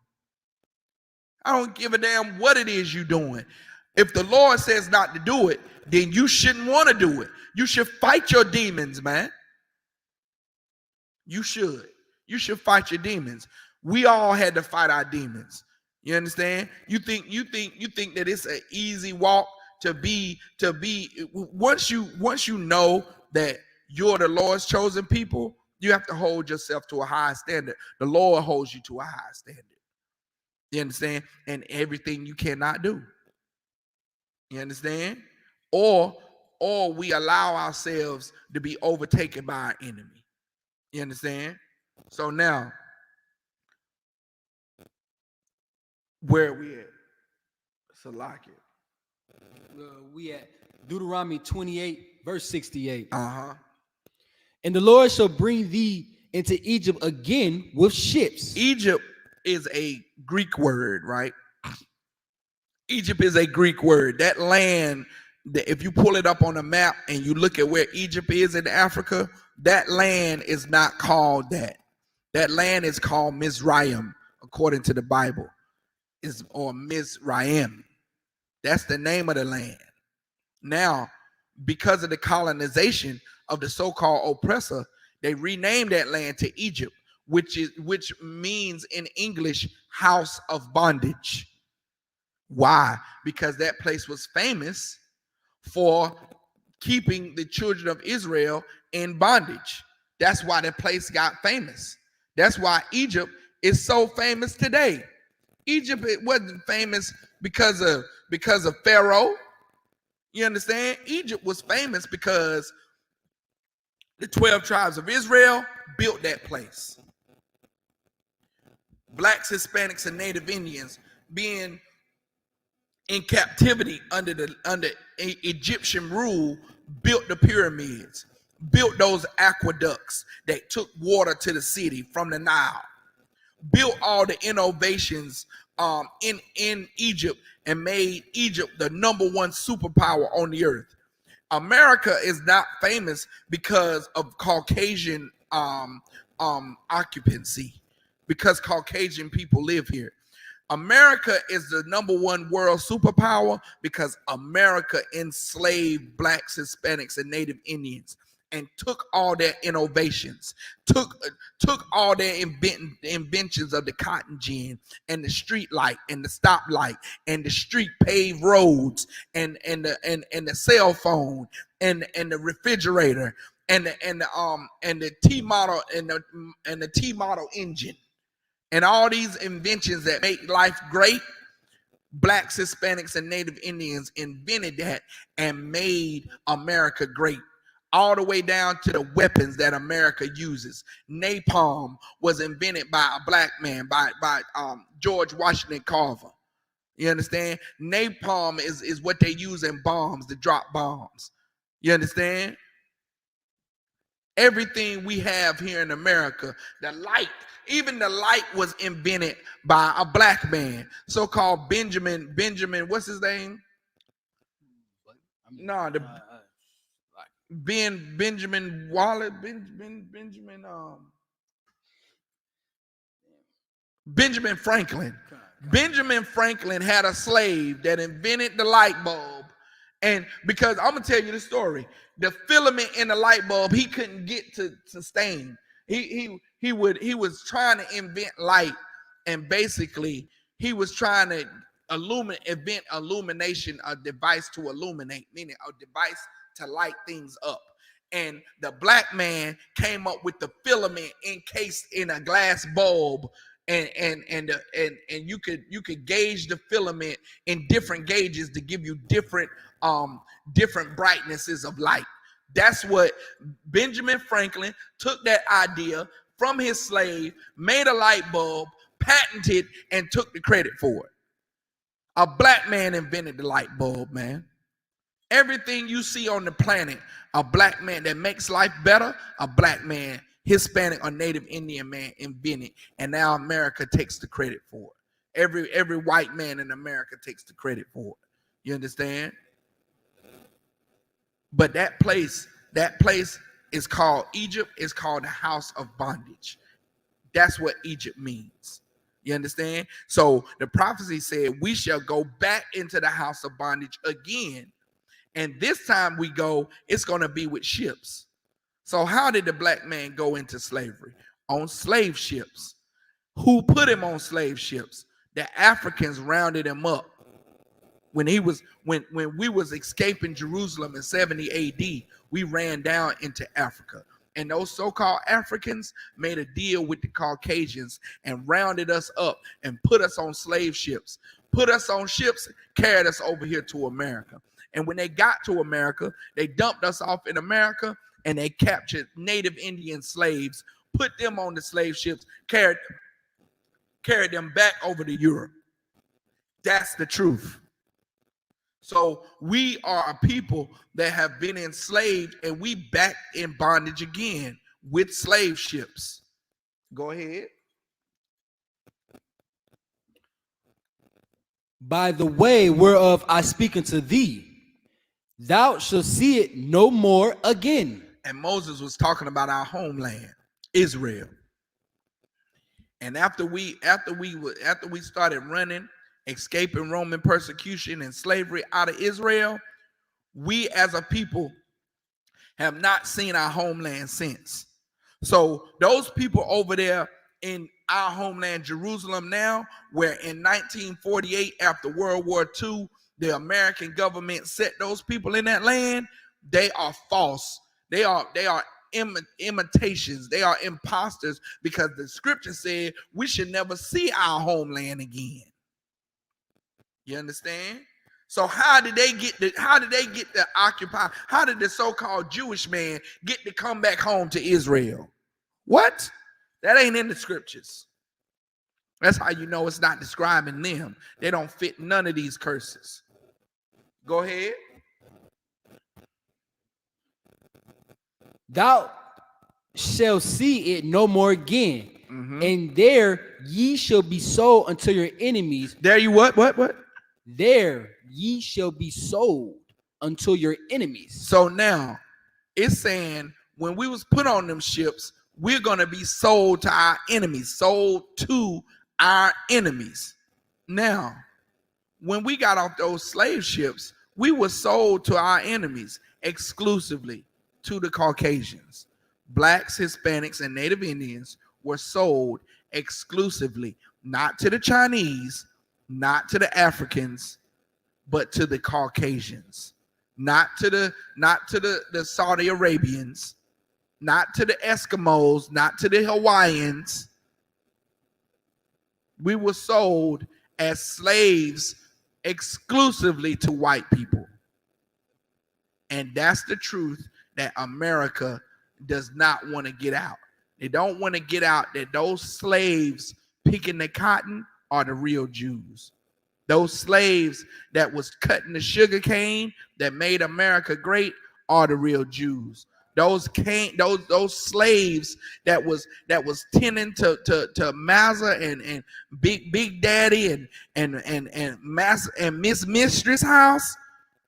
I don't give a damn what it is you're doing. If the Lord says not to do it, then you shouldn't want to do it. You should fight your demons, man. You should fight your demons. We all had to fight our demons. You understand? You think that it's an easy walk to be once you know that you're the Lord's chosen people, you have to hold yourself to a high standard. The Lord holds you to a high standard. You understand? And everything you cannot do. You understand? Or we allow ourselves to be overtaken by our enemy. You understand? So now, where are we at? Salakia. We at Deuteronomy 28, verse 68. Uh-huh. And the Lord shall bring thee into Egypt again with ships. Egypt is a Greek word, right? Egypt is a Greek word. That land, if you pull it up on a map and you look at where Egypt is in Africa, that land is not called that. That land is called Mizraim, according to the Bible, or Mizraim. That's the name of the land. Now, because of the colonization of the so-called oppressor, they renamed that land to Egypt, which means in English, house of bondage. Why? Because that place was famous for keeping the children of Israel in bondage. That's why that place got famous. That's why Egypt is so famous today. Egypt, it wasn't famous because of Pharaoh. You understand? Egypt was famous because the 12 tribes of Israel built that place. Blacks, Hispanics, and Native Indians being in captivity under Egyptian rule built the pyramids, built those aqueducts that took water to the city from the Nile, built all the innovations in Egypt, and made Egypt the #1 superpower on the earth. America is not famous because of Caucasian occupancy, because Caucasian people live here. America is the #1 world superpower because America enslaved blacks, Hispanics, and Native Indians and took all their innovations, took all their inventions of the cotton gin and the street light and the stoplight and the street paved roads and the cell phone and the refrigerator and the T model and the T model engine. And all these inventions that make life great, Blacks, Hispanics, and Native Indians invented that and made America great. All the way down to the weapons that America uses. Napalm was invented by a black man, by George Washington Carver. You understand? Napalm is what they use in bombs, to drop bombs. You understand? Everything we have here in America, the light, even the light was invented by a black man, so-called Benjamin, what's his name? No, the Benjamin Wallet, Benjamin Franklin. Benjamin Franklin had a slave that invented the light bulb. And because I'm gonna tell you the story, the filament in the light bulb he couldn't get to sustain. He was trying to invent light, and basically he was trying to invent illumination, a device to illuminate, meaning a device to light things up. And the black man came up with the filament encased in a glass bulb, and you could gauge the filament in different gauges to give you different brightnesses of light. That's what Benjamin Franklin took that idea from his slave, made a light bulb, patented, and took the credit for it. A black man invented the light bulb, man. Everything you see on the planet, a black man that makes life better, a black man, Hispanic or Native Indian man invented, and now America takes the credit for it. Every white man in America takes the credit for it. You understand? But that place is called Egypt. It's called the house of bondage. That's what Egypt means. You understand? So the prophecy said we shall go back into the house of bondage again. And this time we go, it's going to be with ships. So how did the black man go into slavery? On slave ships. Who put him on slave ships? The Africans rounded him up. When we was escaping Jerusalem in 70 AD, we ran down into Africa. And those so-called Africans made a deal with the Caucasians and rounded us up and put us on slave ships. Put us on ships, carried us over here to America. And when they got to America, they dumped us off in America, and they captured Native Indian slaves, put them on the slave ships, carried them back over to Europe. That's the truth. So we are a people that have been enslaved, and we back in bondage again with slave ships. Go ahead. By the way whereof I speak unto thee, thou shalt see it no more again. And Moses was talking about our homeland, Israel. And after we started running, escaping Roman persecution and slavery out of Israel, we as a people have not seen our homeland since. So those people over there in our homeland, Jerusalem now, where in 1948, after World War II, the American government set those people in that land, they are false. They are imitations. They are imposters, because the scripture said we should never see our homeland again. You understand? So how did they get to occupy? How did the so-called Jewish man get to come back home to Israel? What? That ain't in the scriptures. That's how you know it's not describing them. They don't fit none of these curses. Go ahead. Thou shalt see it no more again. And there ye shall be sold unto your enemies. There you what? There ye shall be sold unto your enemies. So now it's saying when we was put on them ships, we're going to be sold to our enemies, sold to our enemies. Now, when we got off those slave ships, we were sold to our enemies exclusively to the Caucasians. Blacks, Hispanics, and Native Indians were sold exclusively, not to the Chinese, not to the Africans, but to the Caucasians, not to the Saudi Arabians, not to the Eskimos, not to the Hawaiians. We were sold as slaves exclusively to white people. And that's the truth that America does not want to get out. They don't want to get out that those slaves picking the cotton are the real Jews. Those slaves that was cutting the sugar cane that made America great are the real Jews. Those slaves that was tending to Massa and Big Daddy and Miss Mistress house,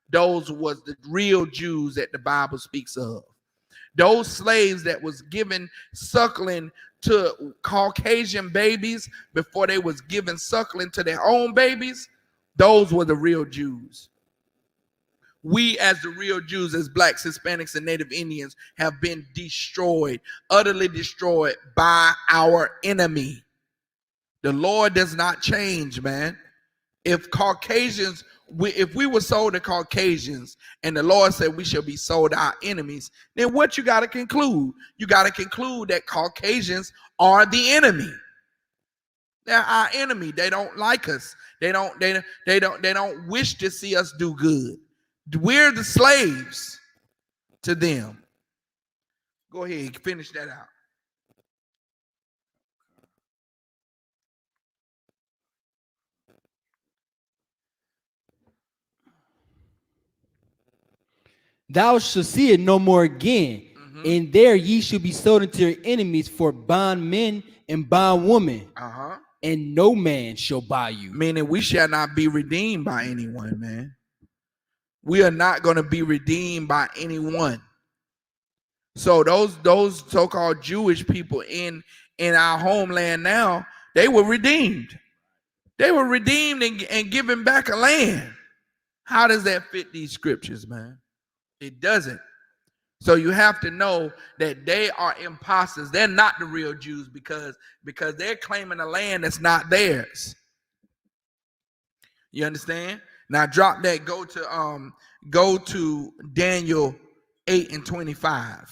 those was the real Jews that the Bible speaks of. Those slaves that was given suckling to Caucasian babies before they was given suckling to their own babies, those were the real Jews. We as the real Jews, as blacks, Hispanics, and Native Indians, have been destroyed, utterly destroyed by our enemy. The Lord does not change, man. If Caucasians, if we were sold to Caucasians and the Lord said we shall be sold to our enemies, then what you got to conclude? You got to conclude that Caucasians are the enemy. They're our enemy. They don't like us. They don't wish to see us do good. We're the slaves to them. Go ahead, finish that out. Thou shalt see it no more again, and there ye shall be sold into your enemies for bondmen and bondwomen, and no man shall buy you. Meaning we shall not be redeemed by anyone, man. We are not going to be redeemed by anyone. So those so-called Jewish people in our homeland now, they were redeemed. They were redeemed and given back a land. How does that fit these scriptures, man? It doesn't. So you have to know that they are imposters. They're not the real Jews because they're claiming a land that's not theirs. You understand? Now drop that. Go to Daniel 8:25.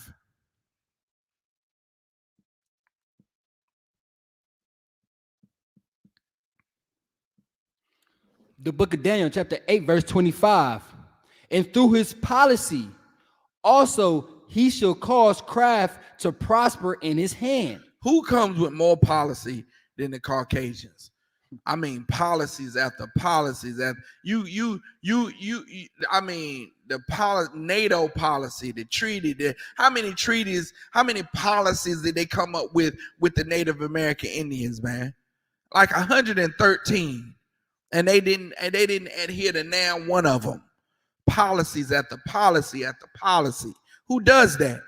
The book of Daniel, chapter 8, verse 25. And through his policy, also he shall cause craft to prosper in his hand. Who comes with more policy than the Caucasians? I mean, policies after policies. I mean, the NATO policy, the treaty. How many treaties? How many policies did they come up with the Native American Indians, man? Like 113, and they didn't adhere to now one of them. Policies after policy after policy. Who does that?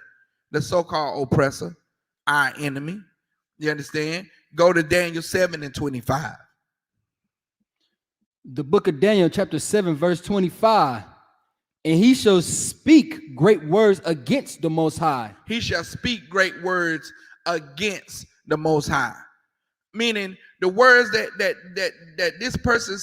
The so-called oppressor, our enemy. You understand? Go to Daniel 7:25. The book of Daniel, chapter 7, verse 25. And he shall speak great words against the Most High. He shall speak great words against the Most High. Meaning the words that this person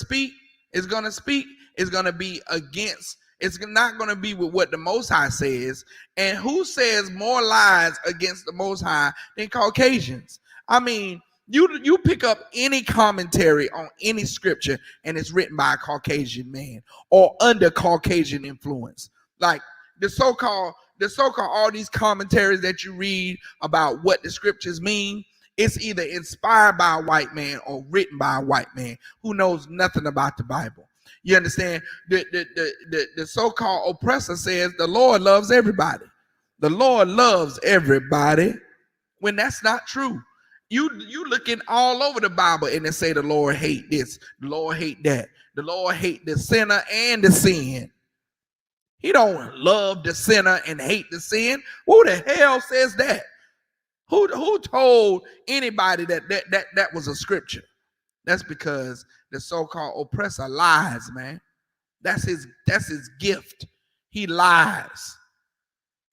is going to be against. It's not going to be with what the Most High says. And who says more lies against the Most High than Caucasians? I mean, you pick up any commentary on any scripture and it's written by a Caucasian man or under Caucasian influence. Like the so-called all these commentaries that you read about what the scriptures mean, it's either inspired by a white man or written by a white man who knows nothing about the Bible. You understand? The so-called oppressor says the Lord loves everybody. The Lord loves everybody, when that's not true. You looking all over the Bible and they say the Lord hate this, the Lord hate that, the Lord hate the sinner and the sin. He don't love the sinner and hate the sin. Who the hell says that? Who told anybody that was a scripture? That's because the so-called oppressor lies, man. That's his gift. He lies.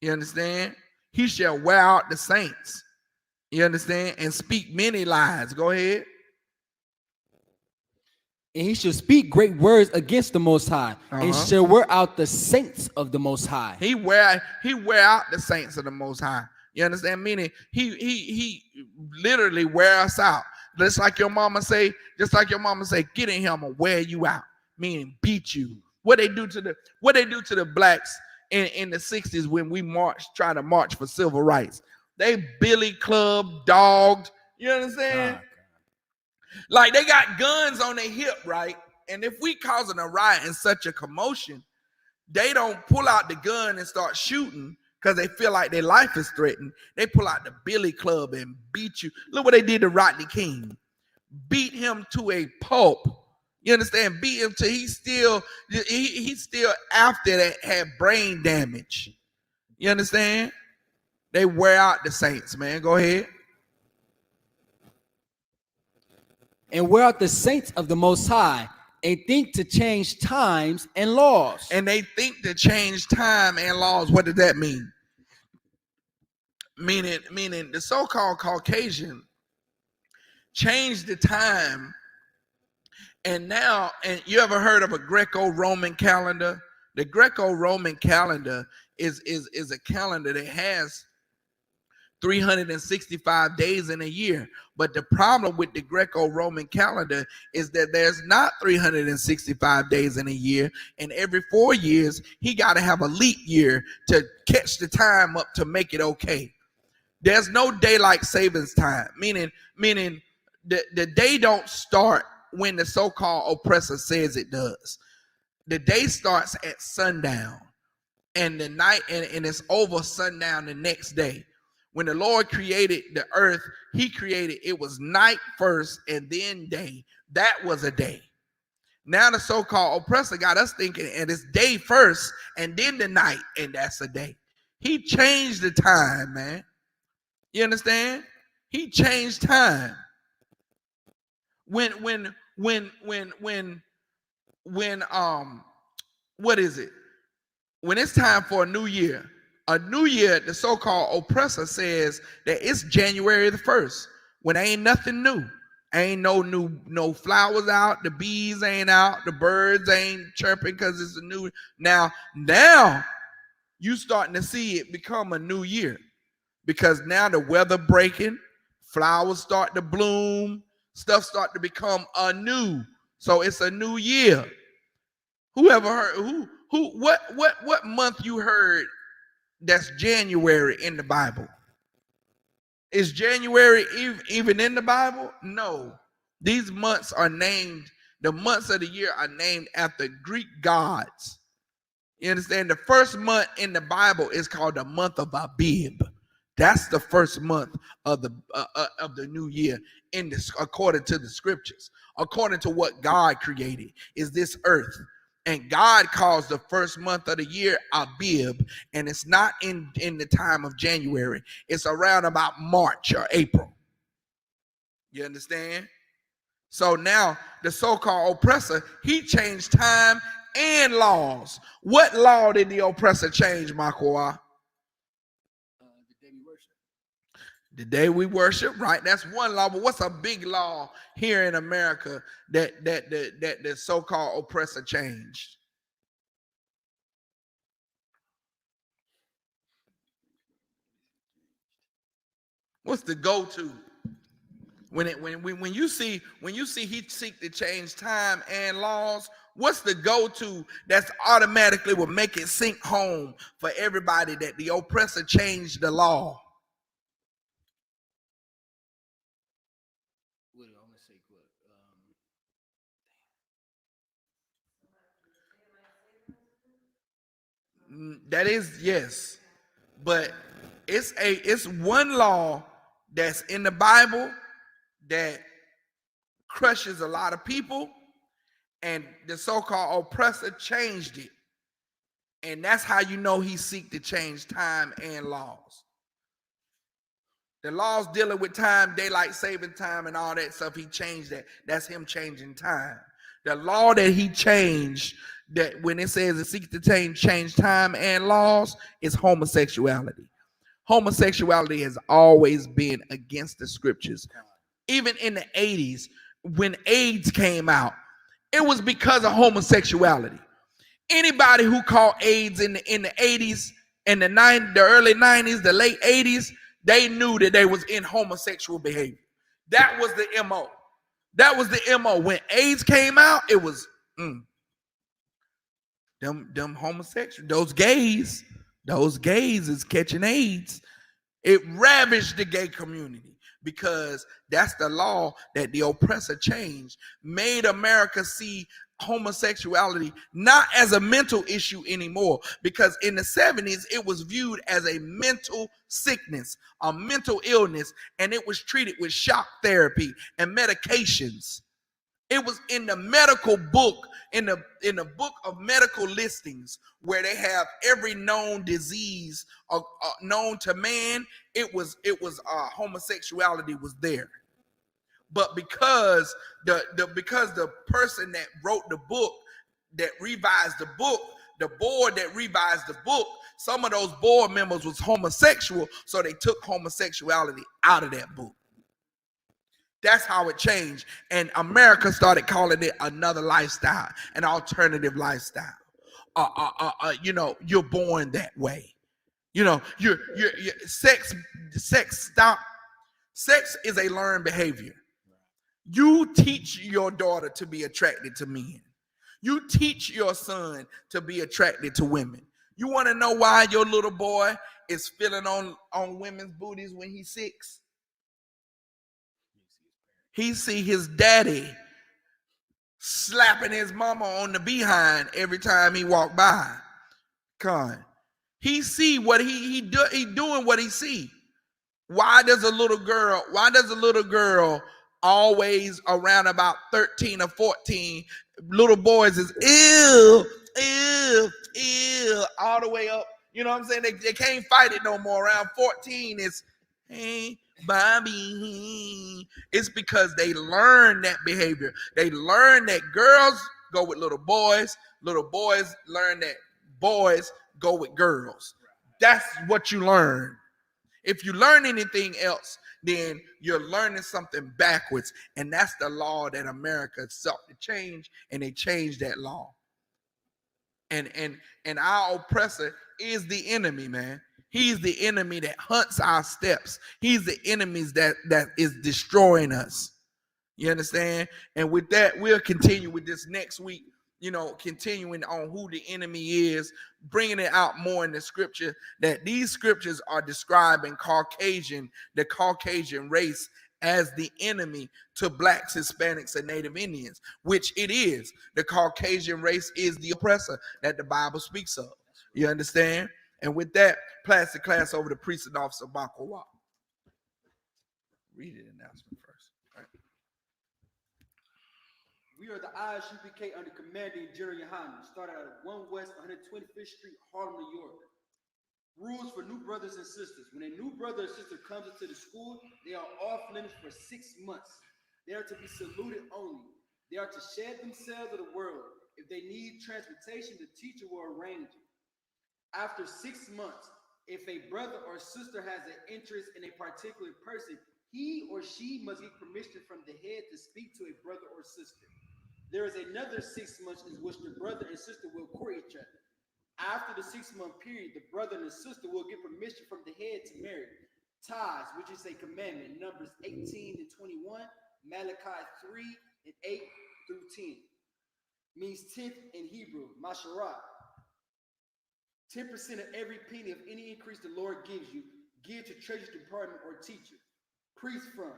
You understand? He shall wear out the saints. You understand? And speak many lies. Go ahead. And he shall speak great words against the Most High, and shall wear out the saints of the Most High. He wear out the saints of the Most High. You understand? Meaning he literally wear us out. Just like your mama say, get in here, I'm gonna wear you out. meaning beat you. What they do to the blacks in the 60s when we trying to march for civil rights. They billy club, dogged. You understand? God. Like they got guns on their hip, right? And if we causing a riot and such a commotion, they don't pull out the gun and start shooting because they feel like their life is threatened. They pull out the billy club and beat you. Look what they did to Rodney King. Beat him to a pulp. You understand? Beat him till he's still after that had brain damage. You understand? They wear out the saints, man. Go ahead. And wear out the saints of the Most High, and think to change times and laws. And they think to change time and laws. What does that mean? Meaning the so-called Caucasian changed the time. And now, and you ever heard of a Greco-Roman calendar? The Greco-Roman calendar is a calendar that has 365 days in a year. But the problem with the Greco-Roman calendar is that there's not 365 days in a year. And every 4 years, he got to have a leap year to catch the time up to make it okay. There's no daylight savings time, meaning the day don't start when the so-called oppressor says it does. The day starts at sundown, and the night and it's over sundown the next day. When the Lord created the earth, he created, it was night first and then day. That was a day. Now the so-called oppressor got us thinking, and it's day first and then the night, and that's a day. He changed the time, man. You understand? He changed time. When what is it? When it's time for a new year, the so-called oppressor says that it's January the 1st, when ain't nothing new. Ain't no flowers out, the bees ain't out, the birds ain't chirping because it's a new. Now you starting to see it become a new year, because now the weather breaking, flowers start to bloom, stuff start to become anew. So it's a new year. Who ever heard what month you heard that's January in the Bible? Is January even in the Bible? No. These months are named, the months of the year are named after Greek gods. You understand? The first month in the Bible is called the month of Abib. That's the first month of the new year in this, according to the scriptures, according to what God created, is this earth. And God calls the first month of the year Abib, and it's not in the time of January. It's around about March or April. You understand? So now the so-called oppressor, he changed time and laws. What law did the oppressor change, Makwa? The day we worship, right? That's one law. But what's a big law here in America that the so-called oppressor changed? What's the go-to? When you see he seek to change time and laws, what's the go-to that's automatically will make it sink home for everybody that the oppressor changed the law? That is, yes, but it's one law that's in the Bible that crushes a lot of people, and the so-called oppressor changed it, and that's how you know he seek to change time and laws. The laws dealing with time, daylight saving time, and all that stuff, he changed that. That's him changing time. The law that he changed, that when it says it seeks to change time and laws, is homosexuality. Homosexuality has always been against the scriptures. Even in the 80s, when AIDS came out, it was because of homosexuality. Anybody who caught AIDS in the 80s and the early 90s, the late 80s, they knew that they was in homosexual behavior. That was the MO. That was the MO. When AIDS came out, it was them homosexuals, those gays is catching AIDS. It ravaged the gay community because that's the law that the oppressor changed, made America see homosexuality not as a mental issue anymore, because in the 70s it was viewed as a mental sickness, a mental illness, and it was treated with shock therapy and medications. It was in the medical book, in the book of medical listings, where they have every known disease known to man. It was homosexuality was there. But because the person that wrote the book, that revised the book, the board that revised the book, some of those board members was homosexual, so they took homosexuality out of that book. That's how it changed. And America started calling it another lifestyle, an alternative lifestyle. You're born that way. You're sex stop. Sex is a learned behavior. You teach your daughter to be attracted to men. You teach your son to be attracted to women. You want to know why your little boy is feeling on women's booties when he's 6? He see his daddy slapping his mama on the behind every time he walk by. He see what he doing what he see. Why does a little girl always around about 13 or 14, little boys is ew all the way up? You know what I'm saying? They can't fight it no more. Around 14, it's hey Bobby. It's because they learn that behavior. They learn that girls go with little boys learn that boys go with girls. That's what you learn. If you learn anything else, then you're learning something backwards. And that's the law that America sought to change, and they changed that law. And our oppressor is the enemy, man. He's the enemy that hunts our steps. He's the enemies that is destroying us. You understand? And with that, we'll continue with this next week, continuing on who the enemy is, bringing it out more in the scripture, that these scriptures are describing the Caucasian race as the enemy to blacks, Hispanics, and Native Indians, which it is. The Caucasian race is the oppressor that the Bible speaks of. You understand? And with that, pass the class over to Priest and Officer N.W.O. Read the announcement first. All right. We are the Isupk under commanding General Yohanan, started at 1 West 125th Street, Harlem, New York. Rules for new brothers and sisters. When a new brother or sister comes into the school, they are off limits for 6 months. They are to be saluted only. They are to shed themselves of the world. If they need transportation, the teacher will arrange it. After 6 months, if a brother or sister has an interest in a particular person, he or she must get permission from the head to speak to a brother or sister. There is another 6 months in which the brother and sister will court each other. After the 6-month period, the brother and the sister will get permission from the head to marry. Ties, which is a commandment, Numbers 18 and 21, Malachi 3 and 8 through 10. Means 10th in Hebrew, Masharah. 10% of every penny of any increase the Lord gives you, give to treasury department or teacher. Priest fund,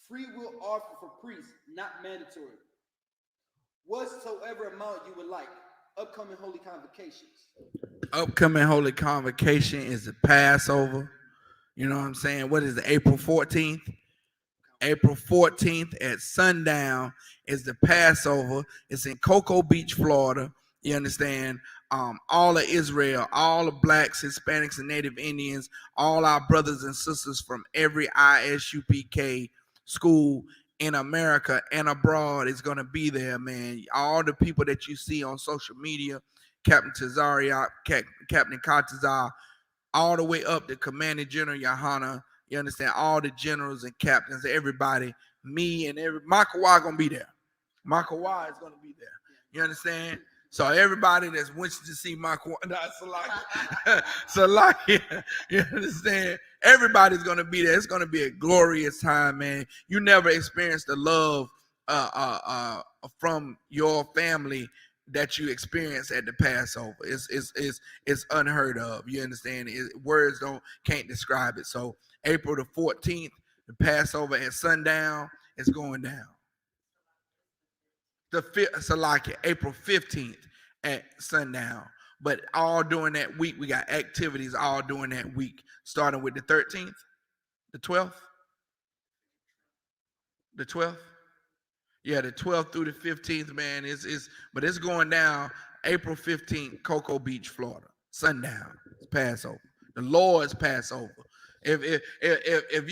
free will offer for priests, not mandatory. Whatsoever amount you would like. Upcoming holy convocations. Upcoming holy convocation is the Passover. You know what I'm saying? What is it, April 14th? April 14th at sundown is the Passover. It's in Cocoa Beach, Florida. You understand? All of Israel, all the blacks, Hispanics, and Native Indians, all our brothers and sisters from every ISUPK school in America and abroad is going to be there, man. All the people that you see on social media, Captain Tazariak, Captain Katazar, all the way up to Commanding General Yohana. You understand? All the generals and captains, everybody, me and Michael Y going to be there. Michael Y is going to be there. You understand? So everybody that's wants to see Michael, Salakia, you understand? Everybody's going to be there. It's going to be a glorious time, man. You never experienced the love from your family that you experience at the Passover. It's unheard of. You understand? Words can't describe it. So April the 14th, the Passover at sundown is going down. April 15th at sundown. But all during that week, we got activities all during that week, starting with the 13th, the 12th, the 12th. Yeah, the 12th through the 15th, man. But it's going down April 15th, Cocoa Beach, Florida. Sundown. It's Passover. The Lord's Passover. If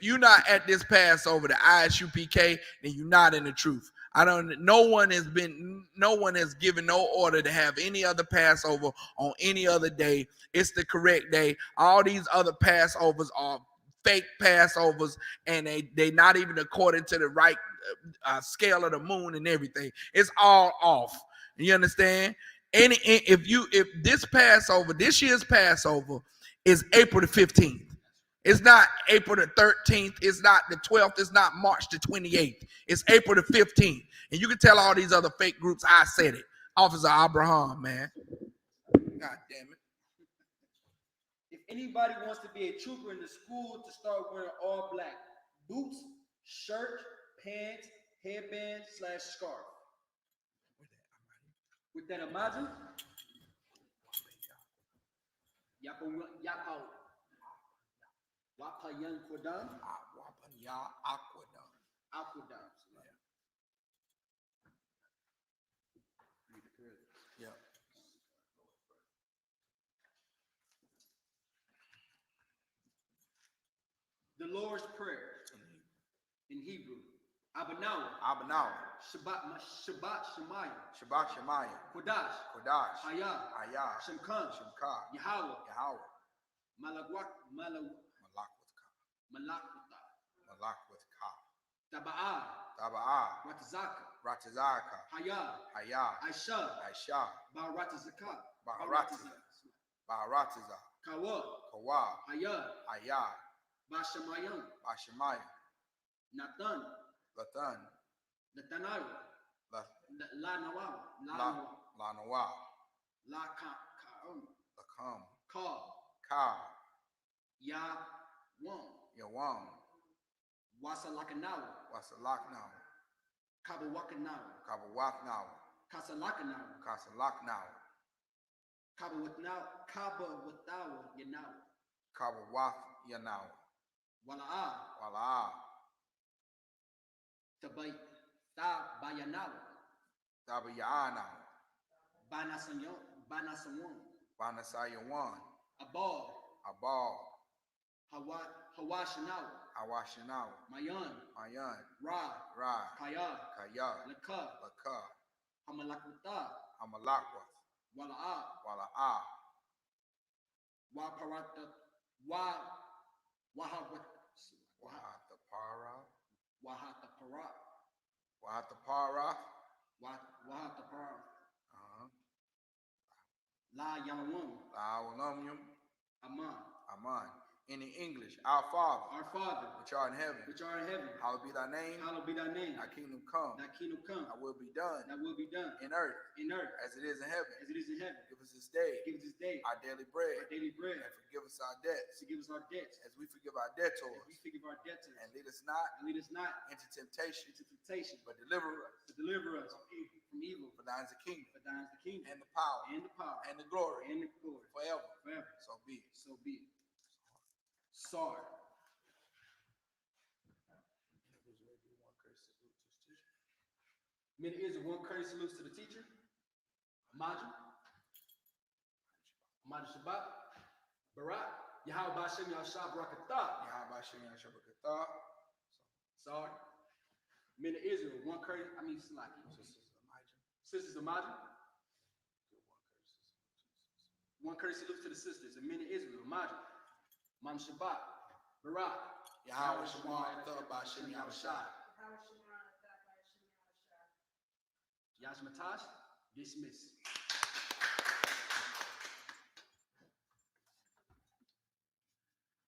you're not at this Passover, the Isupk, then you're not in the truth. No one has given no order to have any other Passover on any other day. It's the correct day. All these other Passovers are fake Passovers, and they not even according to the right scale of the moon and everything. It's all off. You understand? If this year's Passover is April the 15th. It's not April the 13th. It's not the 12th. It's not March the 28th. It's April the 15th. And you can tell all these other fake groups I said it. Officer Abraham, man. God damn it. If anybody wants to be a trooper in the school, to start wearing all black boots, shirt, pants, headband / scarf. With that, imagine. Wapayan Kodam. Aquadam. Yeah. The Lord's Prayer in Hebrew. Abanawa. Shabbat Shemayim. Kodash. Hayah. Shemkan. Yahweh. Malakwata. Taba'ah. Ratazaka. Hayah. Aisha. Baharatiza. Kawa. Hayah. Bashamayim. Nathan. Latanayu. La Nawam. La Kam. Ka. Yawam. Wasalakanawa. Kabawaknawa. Kasalaknawa. Kabawatnawa Yanawa. Kabawath Yanawa. Wala'a. Tabayanawa. Banasayawan. Abal. Hawashinawa. Mayan. Ra. Kaya. Laka. Hamalakwath. Wala'a. Wahatapara. La Yalawum. Aman. In English, our Father, which art in heaven, hallowed be thy name. Thy kingdom come. Thy will be done. In earth. As it is in heaven. Give us this day. Our daily bread. And forgive us our debts. As we forgive our debtors. And lead us not into temptation. But deliver us from evil. For thine is the kingdom. And the power. And the glory. Forever. So be it. Sorry. Many ears of one courtesy salutes to the teacher. Amaju Shabbat. Barak. Yahweh Bashem Yahshua Barakatah. Sorry. Men of Israel, one courtesy. Sisters Amaju. One courtesy salutes to the sisters. And men of Israel, Amaju. Mam Shabbat, Barak, Yahweh Shemar, Bashem Yahushua. Yashmatash, dismiss.